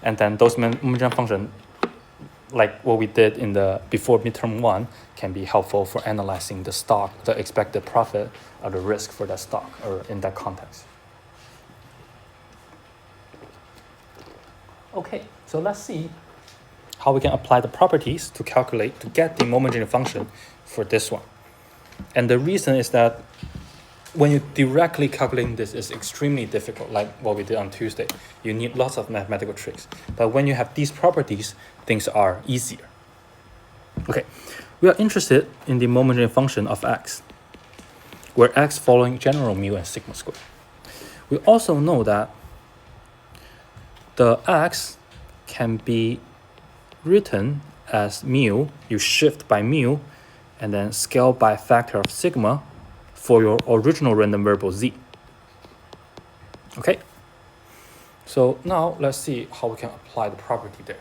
and then those moment-generating function, like what we did in the before midterm 1, can be helpful for analyzing the stock, the expected profit or the risk for that stock or in that context. Okay, so let's see how we can apply the properties to get the moment-generating function for this one. And the reason is that when you directly calculating this is extremely difficult, like what we did on Tuesday. You need lots of mathematical tricks. But when you have these properties, things are easier. Okay, we are interested in the moment-generating function of x, where x following general mu and sigma squared. We also know that the x can be written as mu, you shift by mu, and then scale by a factor of sigma for your original random variable z. Okay, so now let's see how we can apply the property there.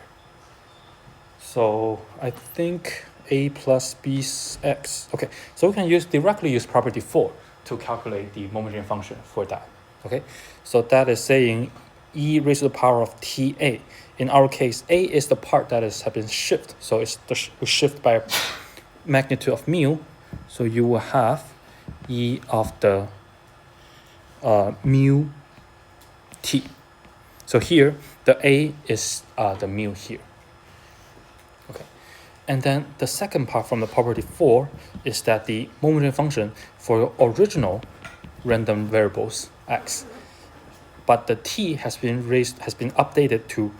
So I think a plus b x. Okay, so we can directly use property 4 to calculate the moment-generating function for that. Okay, so that is saying e raised to the power of ta. In our case, a is the part that has been shifted, so it's we shift by magnitude of mu. So you will have e of the mu t. So here the a is the mu here. Okay, and then the second part from the property 4 is that the moment-generating function for your original random variables x, but the t has been updated to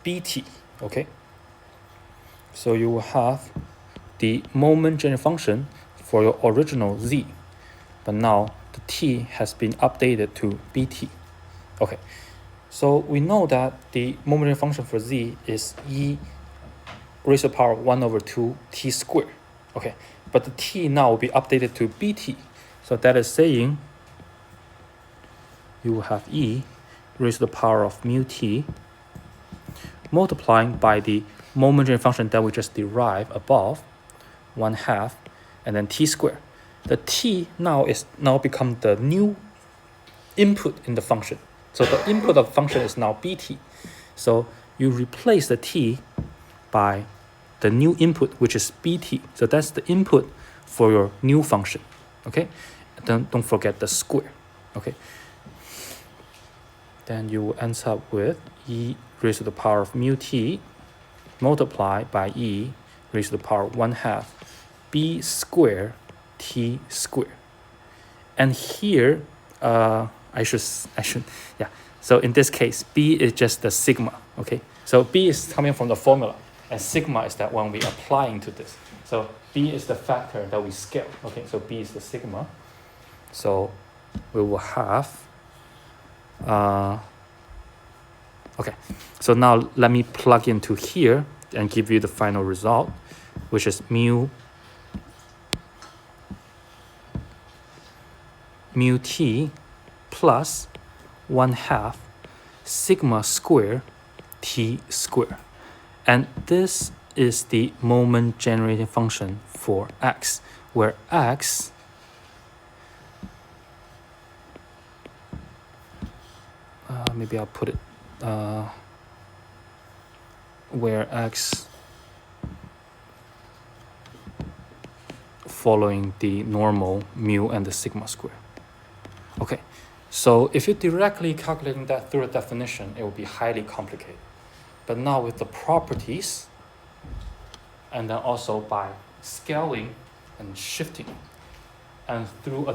bt. Okay, so you will have the moment-generating function for your original z, but now the t has been updated to bt. Okay, so we know that the moment-generating function for z is e raised to the power of 1/2 t squared. Okay, but the t now will be updated to bt. So that is saying you will have e raised to the power of mu t multiplying by the moment-generating function that we just derived above, 1/2, and then t squared. The t now become the new input in the function. So the input of the function is now bt. So you replace the t by the new input, which is bt. So that's the input for your new function. Okay, then don't forget the square. Okay, then you will end up with e raised to the power of mu t multiplied by e raised to the power of 1/2 b square t square. And here, I should, yeah. So in this case, b is just the sigma, okay? So b is coming from the formula, and sigma is that one we applying to this. So b is the factor that we scale, okay? So b is the sigma. So we will have, okay. So now let me plug into here and give you the final result, which is mu t plus 1/2 sigma square t square. And this is the moment generating function for x, where x maybe I'll put it where x following the normal mu and the sigma square. Okay, so if you're directly calculating that through a definition, it will be highly complicated. But now with the properties, and then also by scaling and shifting, and through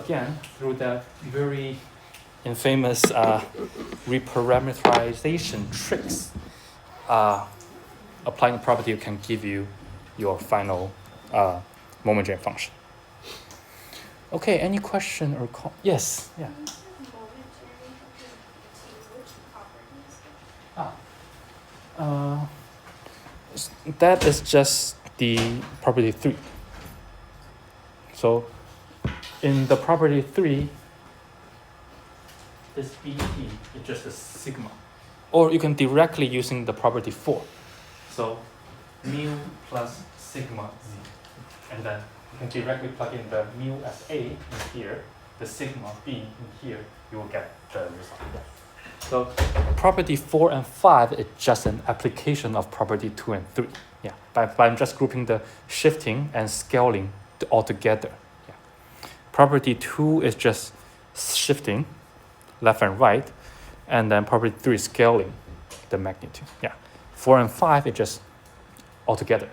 that very infamous reparameterization tricks, applying the property can give you your final moment generating function. Okay, any question or yes, yeah. When you said moment generating function t, which properties? That is just the property 3. So in the property 3, this bt is just a sigma. Or you can directly using the property 4. So mu plus sigma z. And then you can directly plug in the mu as a in here, the sigma b in here, you will get the result. So property 4 and 5 is just an application of property 2 and 3. Yeah, but I'm just grouping the shifting and scaling all together. Yeah. Property 2 is just shifting left and right, and then property 3 is scaling the magnitude. Yeah, 4 and 5 is just all together.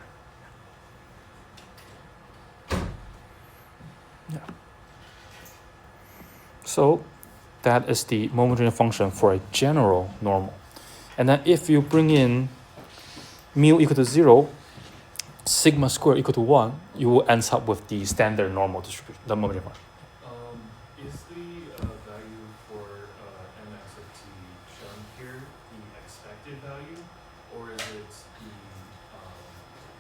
Yeah. So that is the moment generating function for a general normal. And then if you bring in mu equal to 0, sigma square equal to 1, you will end up with the standard normal distribution, the moment generating function. Is the value for mx of t shown here the expected value, or is it the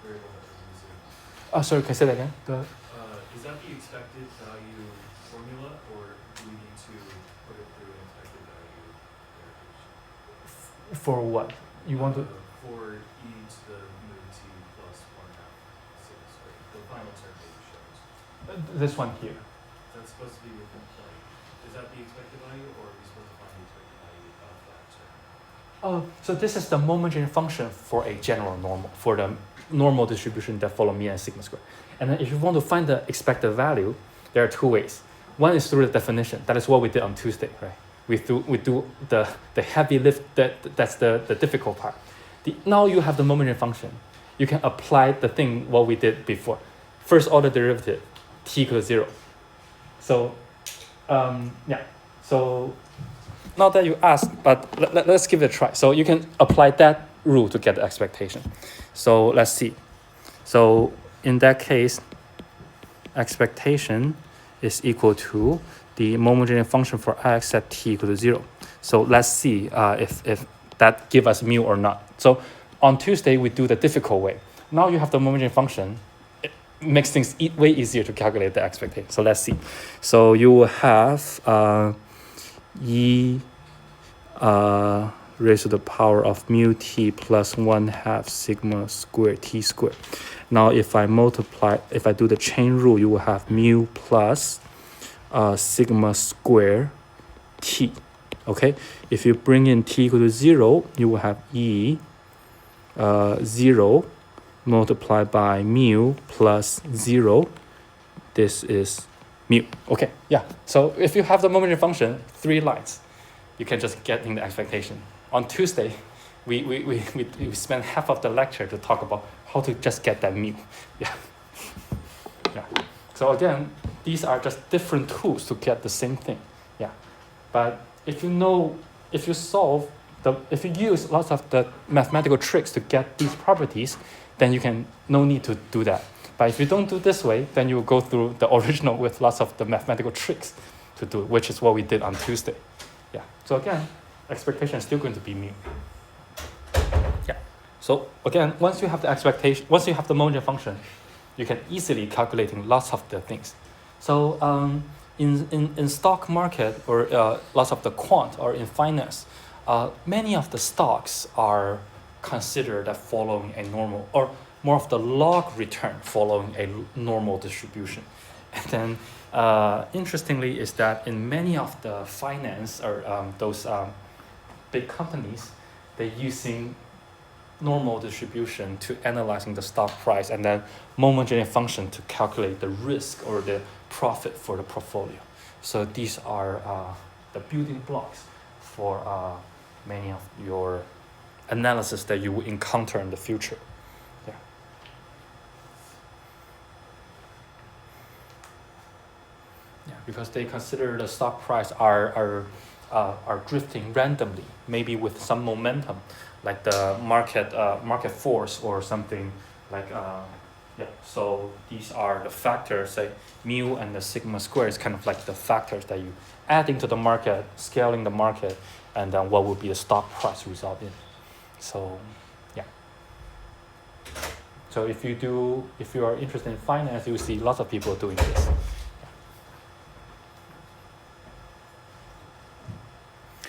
variable that we're using? Sorry, can I say that again? Is that the expected value formula, or do we need to put it through an expected value derivation? For what? You want to? For e to the mu t plus 1/2 sigma squared, the final term that you showed. This one here. That's supposed to be within play. Is that the expected value, or are we supposed to find the expected value of that term? So this is the moment generating function for a general normal, for the normal distribution that follow mu and sigma square. And then if you want to find the expected value, there are 2 ways. One is through the definition. That is what we did on Tuesday, right? We do the heavy lift, that's the difficult part. Now you have the moment generating function. You can apply the thing what we did before. First order derivative, t equals 0. So, yeah. So, not that you asked, but let's give it a try. So you can apply that rule to get the expectation. So let's see. So in that case, expectation is equal to the moment generating function for x at t equal to 0. So let's see if that give us mu or not. So on Tuesday, we do the difficult way. Now you have the moment generating function. It makes things way easier to calculate the expectation. So let's see. So you will have e raised to the power of mu t plus 1/2 sigma square t square. Now if I do the chain rule, you will have mu plus sigma square t. Okay, if you bring in t equal to 0, you will have e 0 multiplied by mu plus 0. This is mu. Okay, yeah. So if you have the momentary function, 3 lines, you can just get in the expectation. On Tuesday, we spent half of the lecture to talk about how to just get that mu. Yeah. Yeah. So again, these are just different tools to get the same thing. Yeah. But if if you use lots of the mathematical tricks to get these properties, then you can no need to do that. But if you don't do this way, then you will go through the original with lots of the mathematical tricks to do, which is what we did on Tuesday. Yeah. So again, expectation is still going to be mu. Yeah. So again, once you have the expectation, once you have the momentary function, you can easily calculating lots of the things. So in stock market or lots of the quant or in finance, many of the stocks are considered as following a normal or more of the log return following a normal distribution. And then interestingly is that in many of the finance or those big companies, they're using normal distribution to analyzing the stock price and then momentary function to calculate the risk or the profit for the portfolio. So these are the building blocks for many of your analysis that you will encounter in the future. Yeah. Yeah, because they consider the stock price are drifting randomly, maybe with some momentum, like the market force or something like yeah. So these are the factors, say mu and the sigma square is kind of like the factors that you adding to the market, scaling the market, and then what would be the stock price result in. So yeah. So if you are interested in finance, you see lots of people doing this.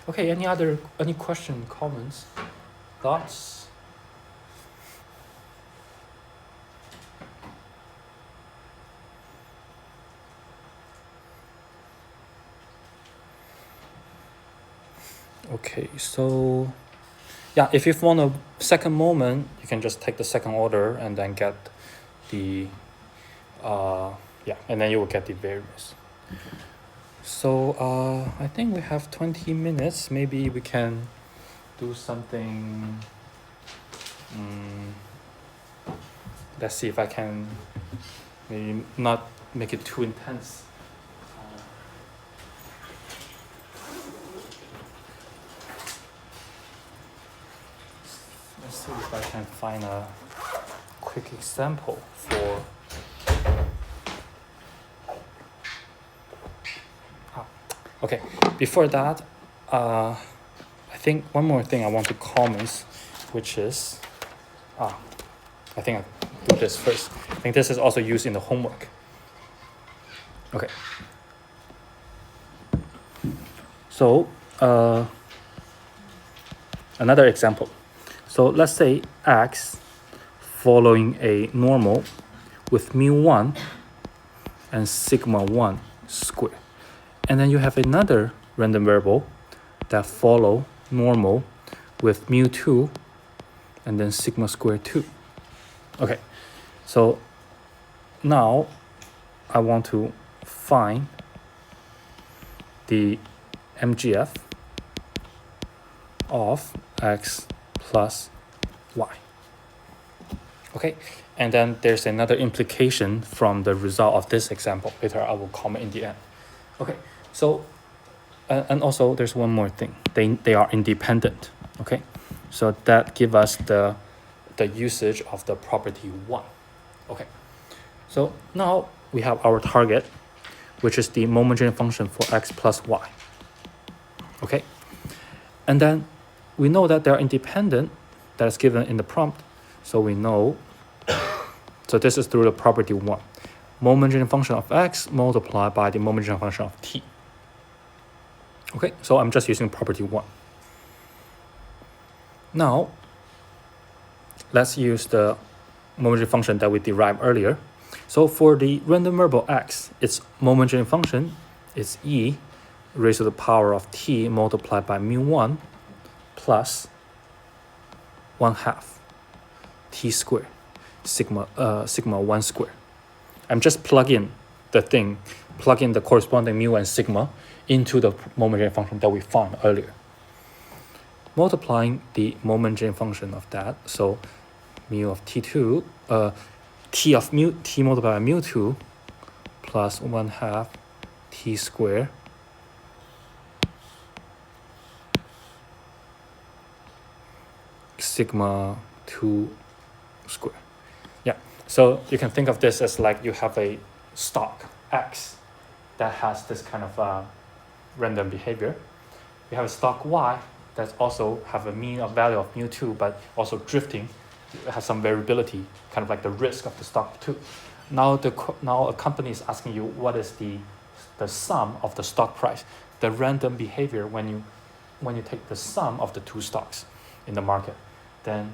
Okay, any question, comments, thoughts? Okay, so yeah, if you want a second moment, you can just take the second order and then get the yeah, and then you will get the variance. So I think we have 20 minutes. Maybe we can do something. Let's see if I can maybe not make it too intense. Let's see if I can find a quick example for. Okay, before that, I think one more thing I want to comment, which is, I think I'll do this first. I think this is also used in the homework. Okay. So, another example. So let's say x following a normal with mu1 and sigma 1 square. And then you have another random variable that follow normal with mu2 and then sigma square 2. Okay, so now I want to find the MGF of x plus y. Okay, and then there's another implication from the result of this example. Later I will comment in the end. Okay, so and also there's one more thing. They are independent. Okay, so that give us the usage of the property 1. Okay, so now we have our target, which is the momentary function for x plus y. Okay, and then we know that they're independent. That is given in the prompt, so we know. So this is through the property 1. Momentary function of x multiplied by the momentary function of t. Okay, so I'm just using property 1. Now, let's use the momentary function that we derived earlier. So for the random variable x, its momentary function is e raised to the power of t multiplied by mu1 plus 1/2 t squared. sigma 1 square. I'm just plug in the corresponding mu and sigma into the moment gain function that we found earlier. Multiplying the moment gain function of that, so mu of t2, t of mu, t multiplied by mu2 plus 1/2 t square sigma 2 square. Yeah, so you can think of this as like you have a stock X that has this kind of random behavior. You have a stock Y that also have a mean of value of mu2, but also drifting. It has some variability, kind of like the risk of the stock too. Now a company is asking you what is the sum of the stock price, the random behavior when you take the sum of the two stocks in the market, then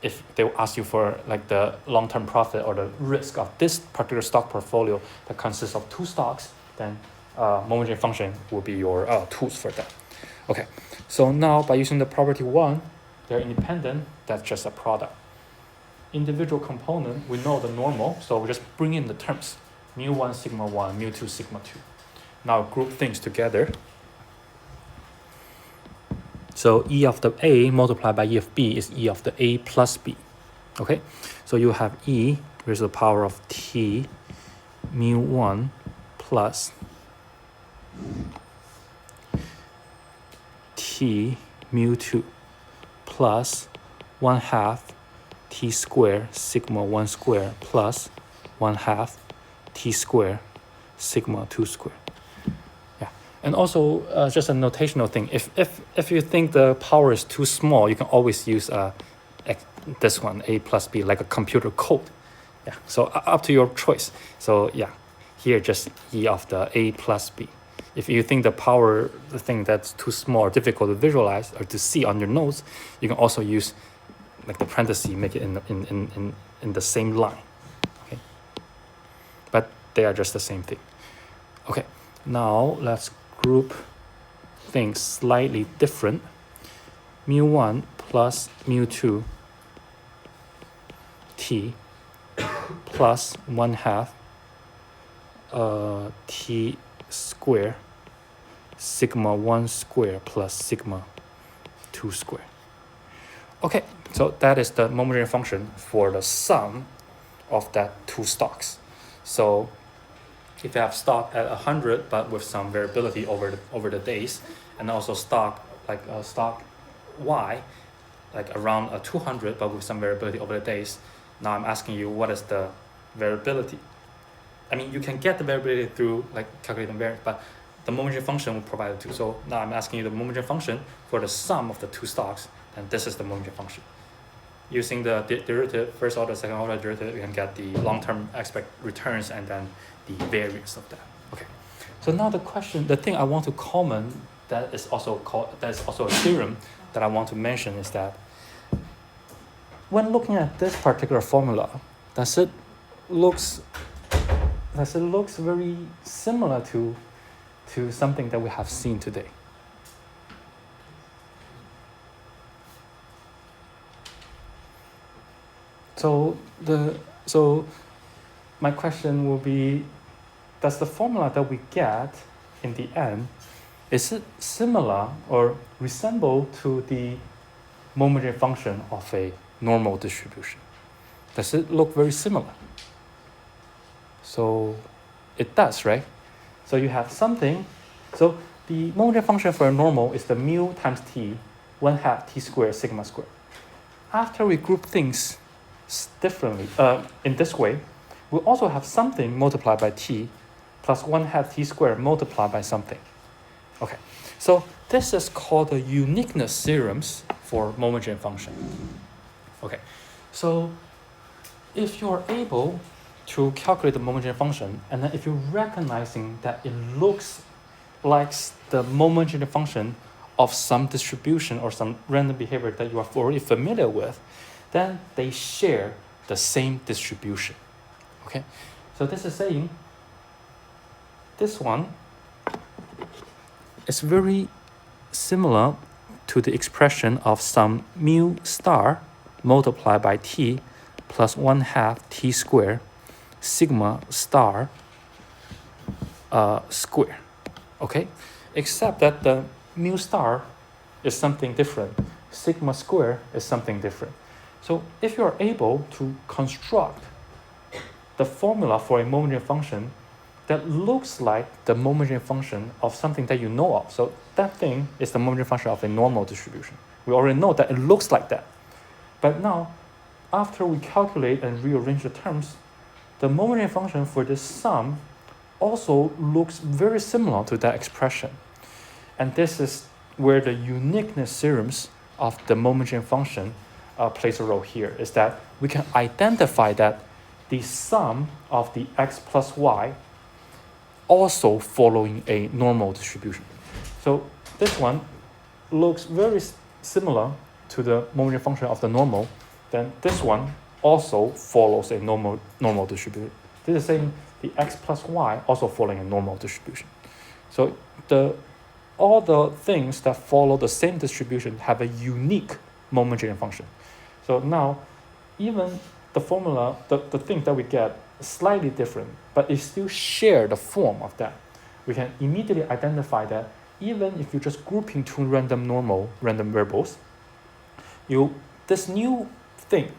if they will ask you for like the long-term profit or the risk of this particular stock portfolio that consists of two stocks, then moment gain function will be your tools for that. Okay, so now by using the property 1, they're independent, that's just a product. Individual component, we know the normal, so we just bring in the terms, mu1 sigma 1, mu2 sigma 2. Now group things together. So E of the A multiplied by E of B is E of the A plus B. Okay, so you have E raised to the power of T mu1 plus T mu2 plus 1/2 T square sigma 1 square plus 1/2 T square sigma 2 square. Yeah, and also just a notational thing. If you think the power is too small, you can always use this one, A plus B, like a computer code. Yeah, so up to your choice. So yeah, here just E of the A plus B. If you think the thing that's too small or difficult to visualize or to see on your notes, you can also use like the parentheses, make it in the same line. Okay, but they are just the same thing. Okay, now let's group things slightly different. Mu1 plus mu2 T plus 1/2 T square sigma 1 square plus sigma 2 square. Okay, so that is the moment gain function for the sum of that two stocks. So if you have stock at 100 but with some variability over the days, and also stock Y like around 200 but with some variability over the days, now I'm asking you what is the variability. I mean, you can get the variability through like calculating variance, but the moment gain function will provide it too. So now I'm asking you the moment gain function for the sum of the two stocks, and this is the moment gain function. Using the derivative, first order, second order derivative, you can get the long-term expected returns and then the variance of that. Okay. So now the thing I want to comment that is also a theorem that I want to mention is that when looking at this particular formula, does it looks very similar to something that we have seen today? So my question will be, does the formula that we get in the end, is it similar or resemble to the moment gain function of a normal distribution? Does it look very similar? So it does, right? So you have something. So the moment gain function for a normal is the mu times t, 1/2 t squared sigma squared. After we group things differently, in this way, we also have something multiplied by t plus 1/2 t squared multiplied by something. Okay, so this is called the uniqueness theorems for moment gain function. Okay, so if you're able to calculate the moment gain function, and then if you're recognizing that it looks like the moment gain function of some distribution or some random behavior that you are already familiar with, then they share the same distribution. Okay, so this is saying this one is very similar to the expression of some mu star multiplied by t plus 1/2 t squared sigma star square. Okay, except that the mu star is something different. Sigma square is something different. So if you are able to construct the formula for a Momentary function that looks like the Momentary function of something that you know of, so that thing is the Momentary function of a normal distribution. We already know that it looks like that. But now, after we calculate and rearrange the terms, the Momentary function for this sum also looks very similar to that expression. And this is where the uniqueness theorems of the Momentary function plays a role here, is that we can identify that the sum of the x plus y also following a normal distribution. So this one looks very similar to the Momentary function of the normal, then this one also follows a normal distribution. This is saying the x plus y also following a normal distribution. So all the things that follow the same distribution have a unique Momentary function. So now, even the formula, the thing that we get is slightly different, but it still share the form of that. We can immediately identify that even if you're just grouping two random variables, this new thing,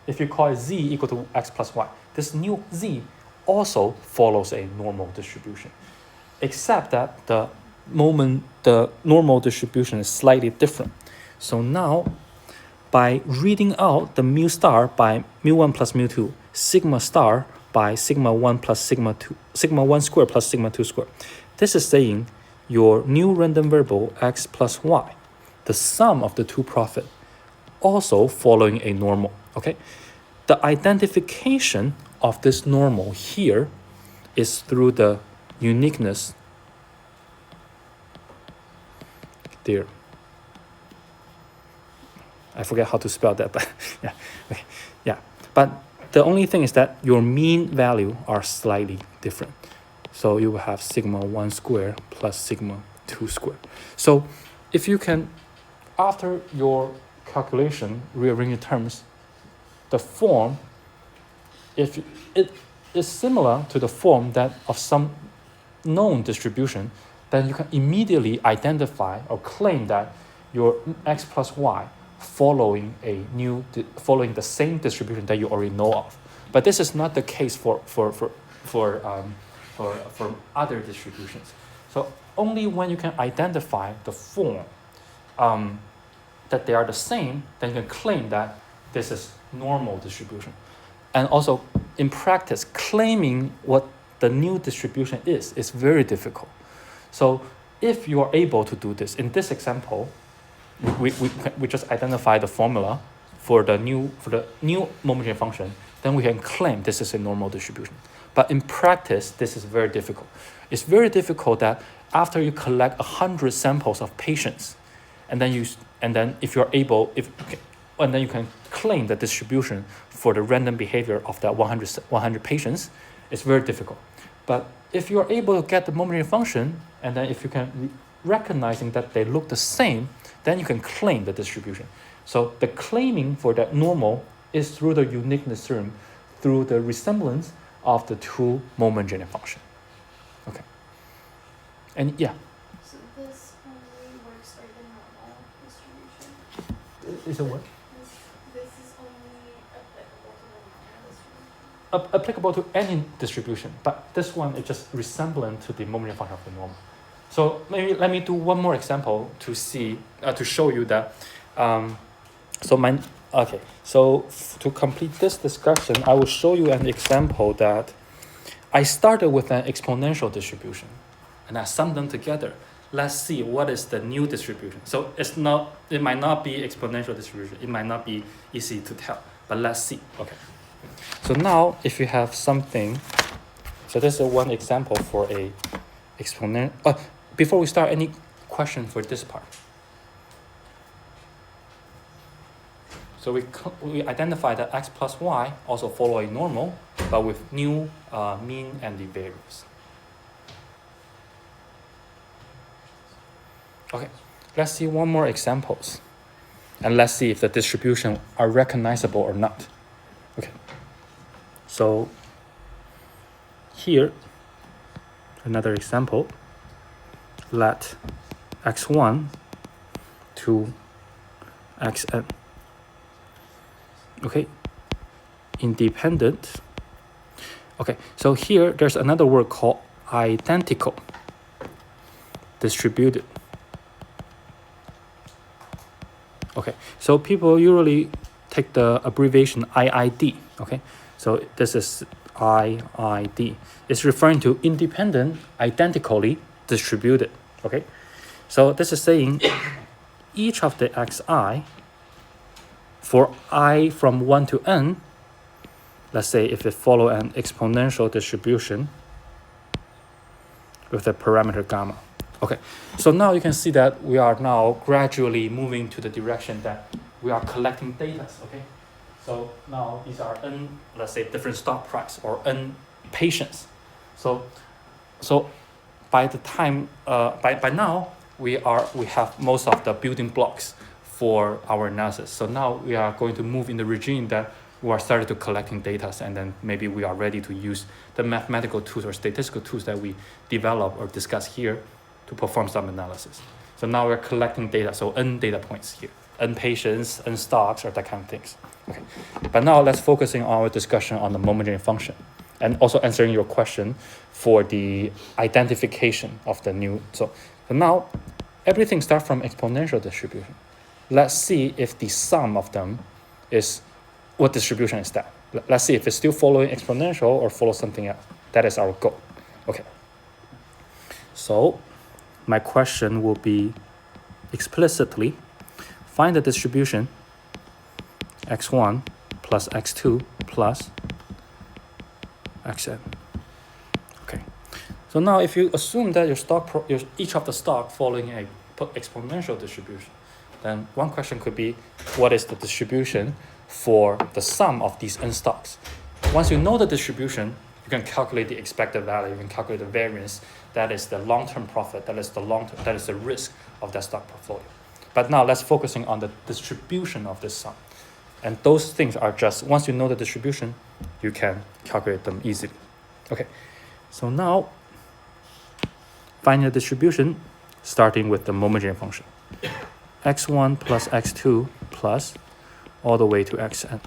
if you call it z equal to x plus y, this new z also follows a normal distribution, except that the normal distribution is slightly different. So now, by reading out the mu star by mu1 plus mu2, sigma star by sigma 1 plus sigma 2, sigma 1 squared plus sigma 2 squared, this is saying your new random variable x plus y, the sum of the two profit, also following a normal. Okay, the identification of this normal here is through the uniqueness there. I forget how to spell that, but yeah, okay, yeah. But the only thing is that your mean value are slightly different. So you will have sigma 1 squared plus sigma 2 squared. So if you can, after your calculation, rearrange the terms, the form, if it is similar to the form that of some known distribution, then you can immediately identify or claim that your x plus y following the same distribution that you already know of. But this is not the case for other distributions. So only when you can identify the form that they are the same, then you can claim that this is normal distribution. And also in practice, claiming what the new distribution is very difficult. So if you are able to do this, in this example, we just identify the formula for the new Momentary function, then we can claim this is a normal distribution. But in practice, this is very difficult. It's very difficult that after you collect 100 samples of patients, and then you can claim the distribution for the random behavior of that 100 patients. It's very difficult. But if you are able to get the Momentary function, and then if you can recognizing that they look the same, then you can claim the distribution. So the claiming for that normal is through the uniqueness theorem, through the resemblance of the two Momentary function. Okay. And yeah. So this only works for the normal distribution. Is it what? This is only applicable to the normal distribution. Applicable to any distribution, but this one is just resemblant to the Momentary function of the normal. So maybe let me do one more example to see, to show you that. To complete this discussion, I will show you an example that I started with an exponential distribution, and I summed them together. Let's see what is the new distribution. So it might not be exponential distribution. It might not be easy to tell, but let's see. Okay. So now, if you have something, so this is one example for a exponent. Before we start, any question for this part? So we identify that x plus y also follow a normal, but with new mean and the variance. Okay, let's see one more examples, and let's see if the distribution are recognizable or not. Okay. So here, another example. Let x1 to xn. Okay. Independent. Okay. So here, there's another word called identical distributed. Okay, so people usually take the abbreviation IID. Okay, so this is IID. It's referring to independent, identically distributed. Okay, so this is saying each of the xi for I from 1 to n, let's say if it follow an exponential distribution with the parameter gamma. Okay, so now you can see that we are now gradually moving to the direction that we are collecting data. Okay, so now these are n, let's say different stock price or n patients. So by the time by now we have most of the building blocks for our analysis. So now we are going to move in the regime that we are starting to collecting data, and then maybe we are ready to use the mathematical tools or statistical tools that we develop or discuss here to perform some analysis. So now we're collecting data, so n data points here, n patients, n stocks, or that kind of things. Okay, but now let's focusing on our discussion on the moment function, and also answering your question for the identification of the new. So now everything starts from exponential distribution. Let's see if the sum of them is, what distribution is that? Let's see if it's still following exponential or follow something else. That is our goal. Okay. So my question will be explicitly find the distribution x1 plus x2 plus xn. Okay. So now if you assume that each of the stock following a exponential distribution, then one question could be, what is the distribution for the sum of these n stocks? Once you know the distribution, you can calculate the expected value, you can calculate the variance, that is the long-term profit, that is the risk of that stock portfolio. But now let's focusing on the distribution of this sum. And those things are just, once you know the distribution, you can calculate them easily. Okay, so now find the distribution starting with the moment function. x1 plus x2 plus all the way to xn.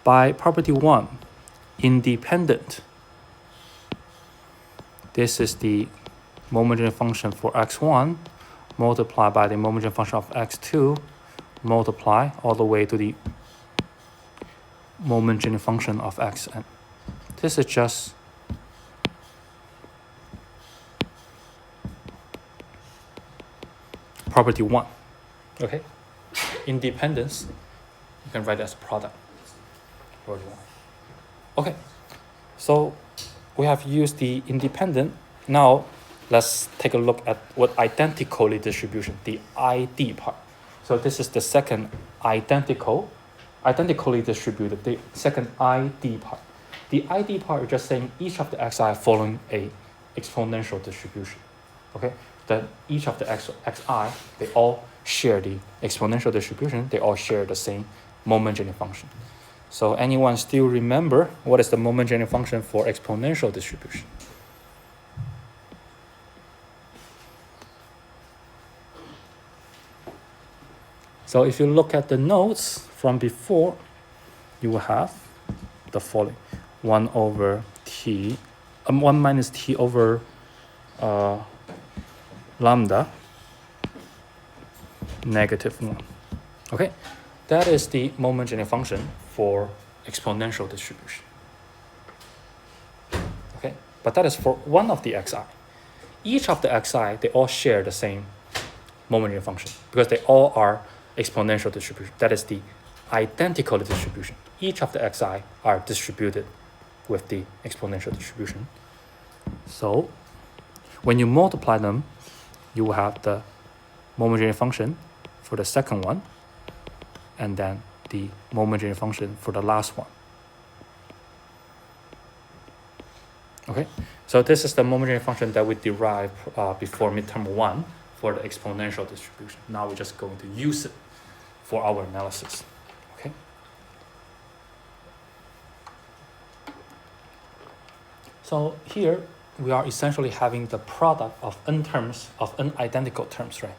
By property 1, independent, this is the moment function for x1 multiplied by the moment function of x2 multiply all the way to the moment function of xn. This is just property 1. Okay, independence, you can write as product. Property 1. Okay, so we have used the independent. Now let's take a look at what identically distribution, the ID part. So this is the second identically distributed, the second ID part. The ID part is just saying each of the xi following a exponential distribution. Okay, that each of the xi, they all share the exponential distribution, they all share the same moment function. So anyone still remember what is the moment function for exponential distribution? So if you look at the notes from before, you will have the following: 1 over t, 1 minus t over lambda -1. Okay, that is the moment function for exponential distribution. Okay, but that is for one of the xi. Each of the xi, they all share the same moment function because they all are exponential distribution. That is the identical distribution. Each of the xi are distributed with the exponential distribution. So when you multiply them, you will have the moment function for the second one, and then the moment function for the last one. Okay, so this is the moment function that we derived before midterm 1 for the exponential distribution. Now we're just going to use it for our analysis. So here we are essentially having the product of n terms of n identical terms, right?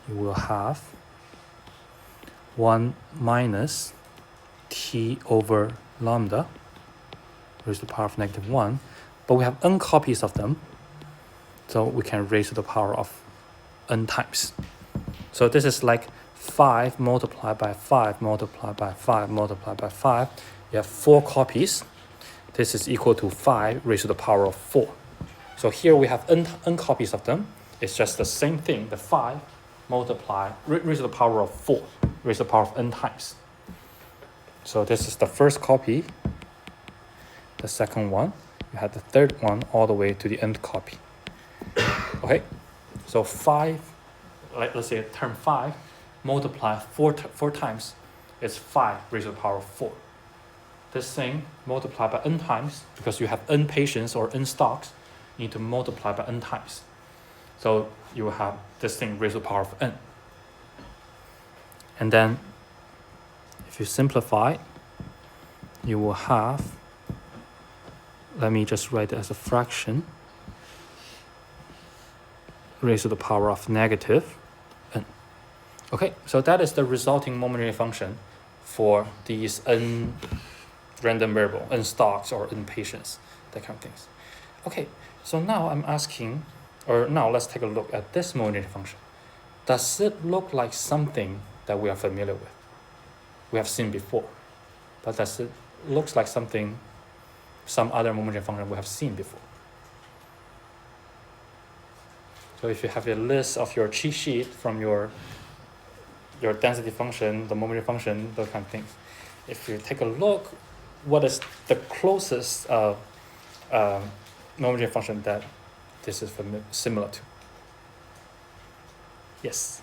You will have 1 minus t over lambda raised to the power of -1, but we have n copies of them, so we can raise to the power of n times. So this is like 5 multiplied by 5 multiplied by 5 multiplied by 5. You have 4 copies. This is equal to 5 raised to the power of 4. So here we have n copies of them. It's just the same thing, the 5 multiply, raised to the power of 4, raised to the power of n times. So this is the first copy, the second one, you have the third one all the way to the nth copy. Okay, so 5, let's say term 5, multiply 4 times, it's 5 raised to the power of 4. This thing multiplied by n times, because you have n patients or n stocks, you need to multiply by n times. So you will have this thing raised to the power of n. And then if you simplify, you will have, let me just write it as a fraction, raised to the power of -n. Okay, so that is the resulting momentary function for these n random variable, n stocks or n patients, that kind of things. Okay, so now I'm asking, or now let's take a look at this momentary function. Does it look like something that we are familiar with? We have seen before, but does it looks like something, some other momentary function we have seen before? So if you have a list of your cheat sheet from your density function, the momentary function, those kind of things, if you take a look, what is the closest momentary function that this is similar to? Yes,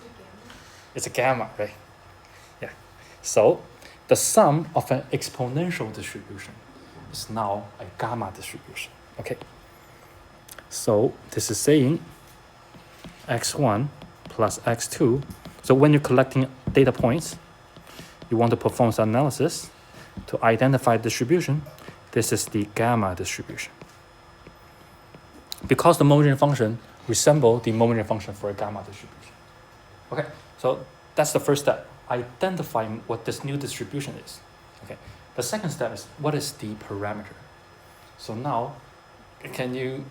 it's a gamma, right? Yeah. So the sum of an exponential distribution is now a gamma distribution. Okay. So this is saying x1 plus x2. So when you're collecting data points, you want to perform some analysis to identify distribution. This is the gamma distribution. Because the momentary function resembles the momentary function for a gamma distribution. Okay, so that's the first step, identifying what this new distribution is. Okay, the second step is what is the parameter. So now, can you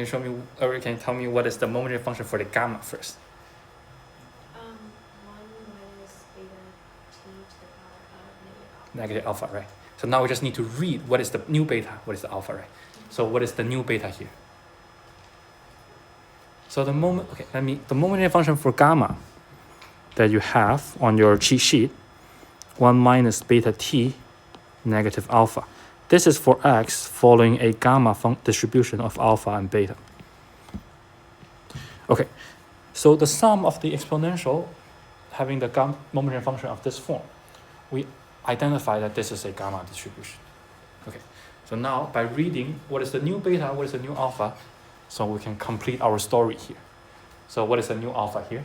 show me, or can you tell me what is the momentary function for the gamma first? 1 minus beta t to the power of Negative alpha, right? So now we just need to read what is the new beta, what is the alpha, right? So what is the new beta here? So the momentary function for gamma that you have on your cheat sheet, 1 minus beta t negative alpha. This is for x following a gamma distribution of alpha and beta. Okay, so the sum of the exponential having the momentary function of this form, we identify that this is a gamma distribution. Okay, so now by reading what is the new beta, what is the new alpha, so we can complete our story here. So what is the new alpha here?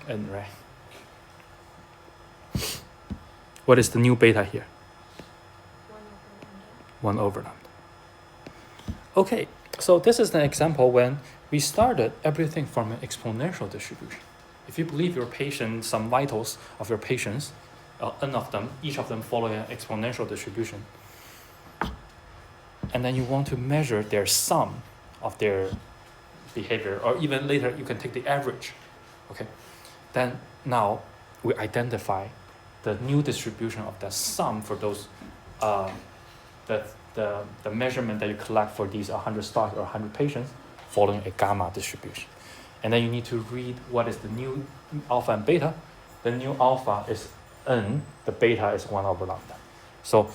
N, right? What is the new beta here? 1 over lambda. Okay, so this is an example when we started everything from an exponential distribution. If you believe your patient, some vitals of your patients, n of them, each of them follow an exponential distribution, and then you want to measure their sum of their behavior, or even later you can take the average, okay? Then now we identify the new distribution of the sum for those, the measurement that you collect for these 100 stocks or 100 patients following a gamma distribution. And then you need to read what is the new alpha and beta. The new alpha is n, the beta is 1 over lambda. So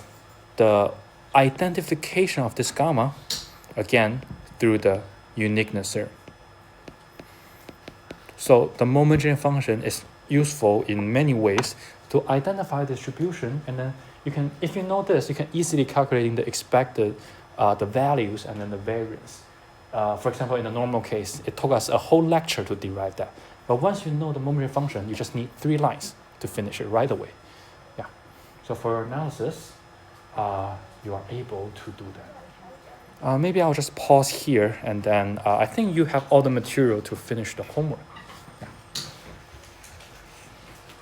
the identification of this gamma, again, through the uniqueness theorem. So the momentary function is useful in many ways to identify distribution, and then you can, if you know this, you can easily calculate the expected, the values and then the variance. For example, in the normal case, it took us a whole lecture to derive that. But once you know the momentary function, you just need 3 lines to finish it right away. Yeah. So for analysis, you are able to do that. Maybe I'll just pause here, and then I think you have all the material to finish the homework.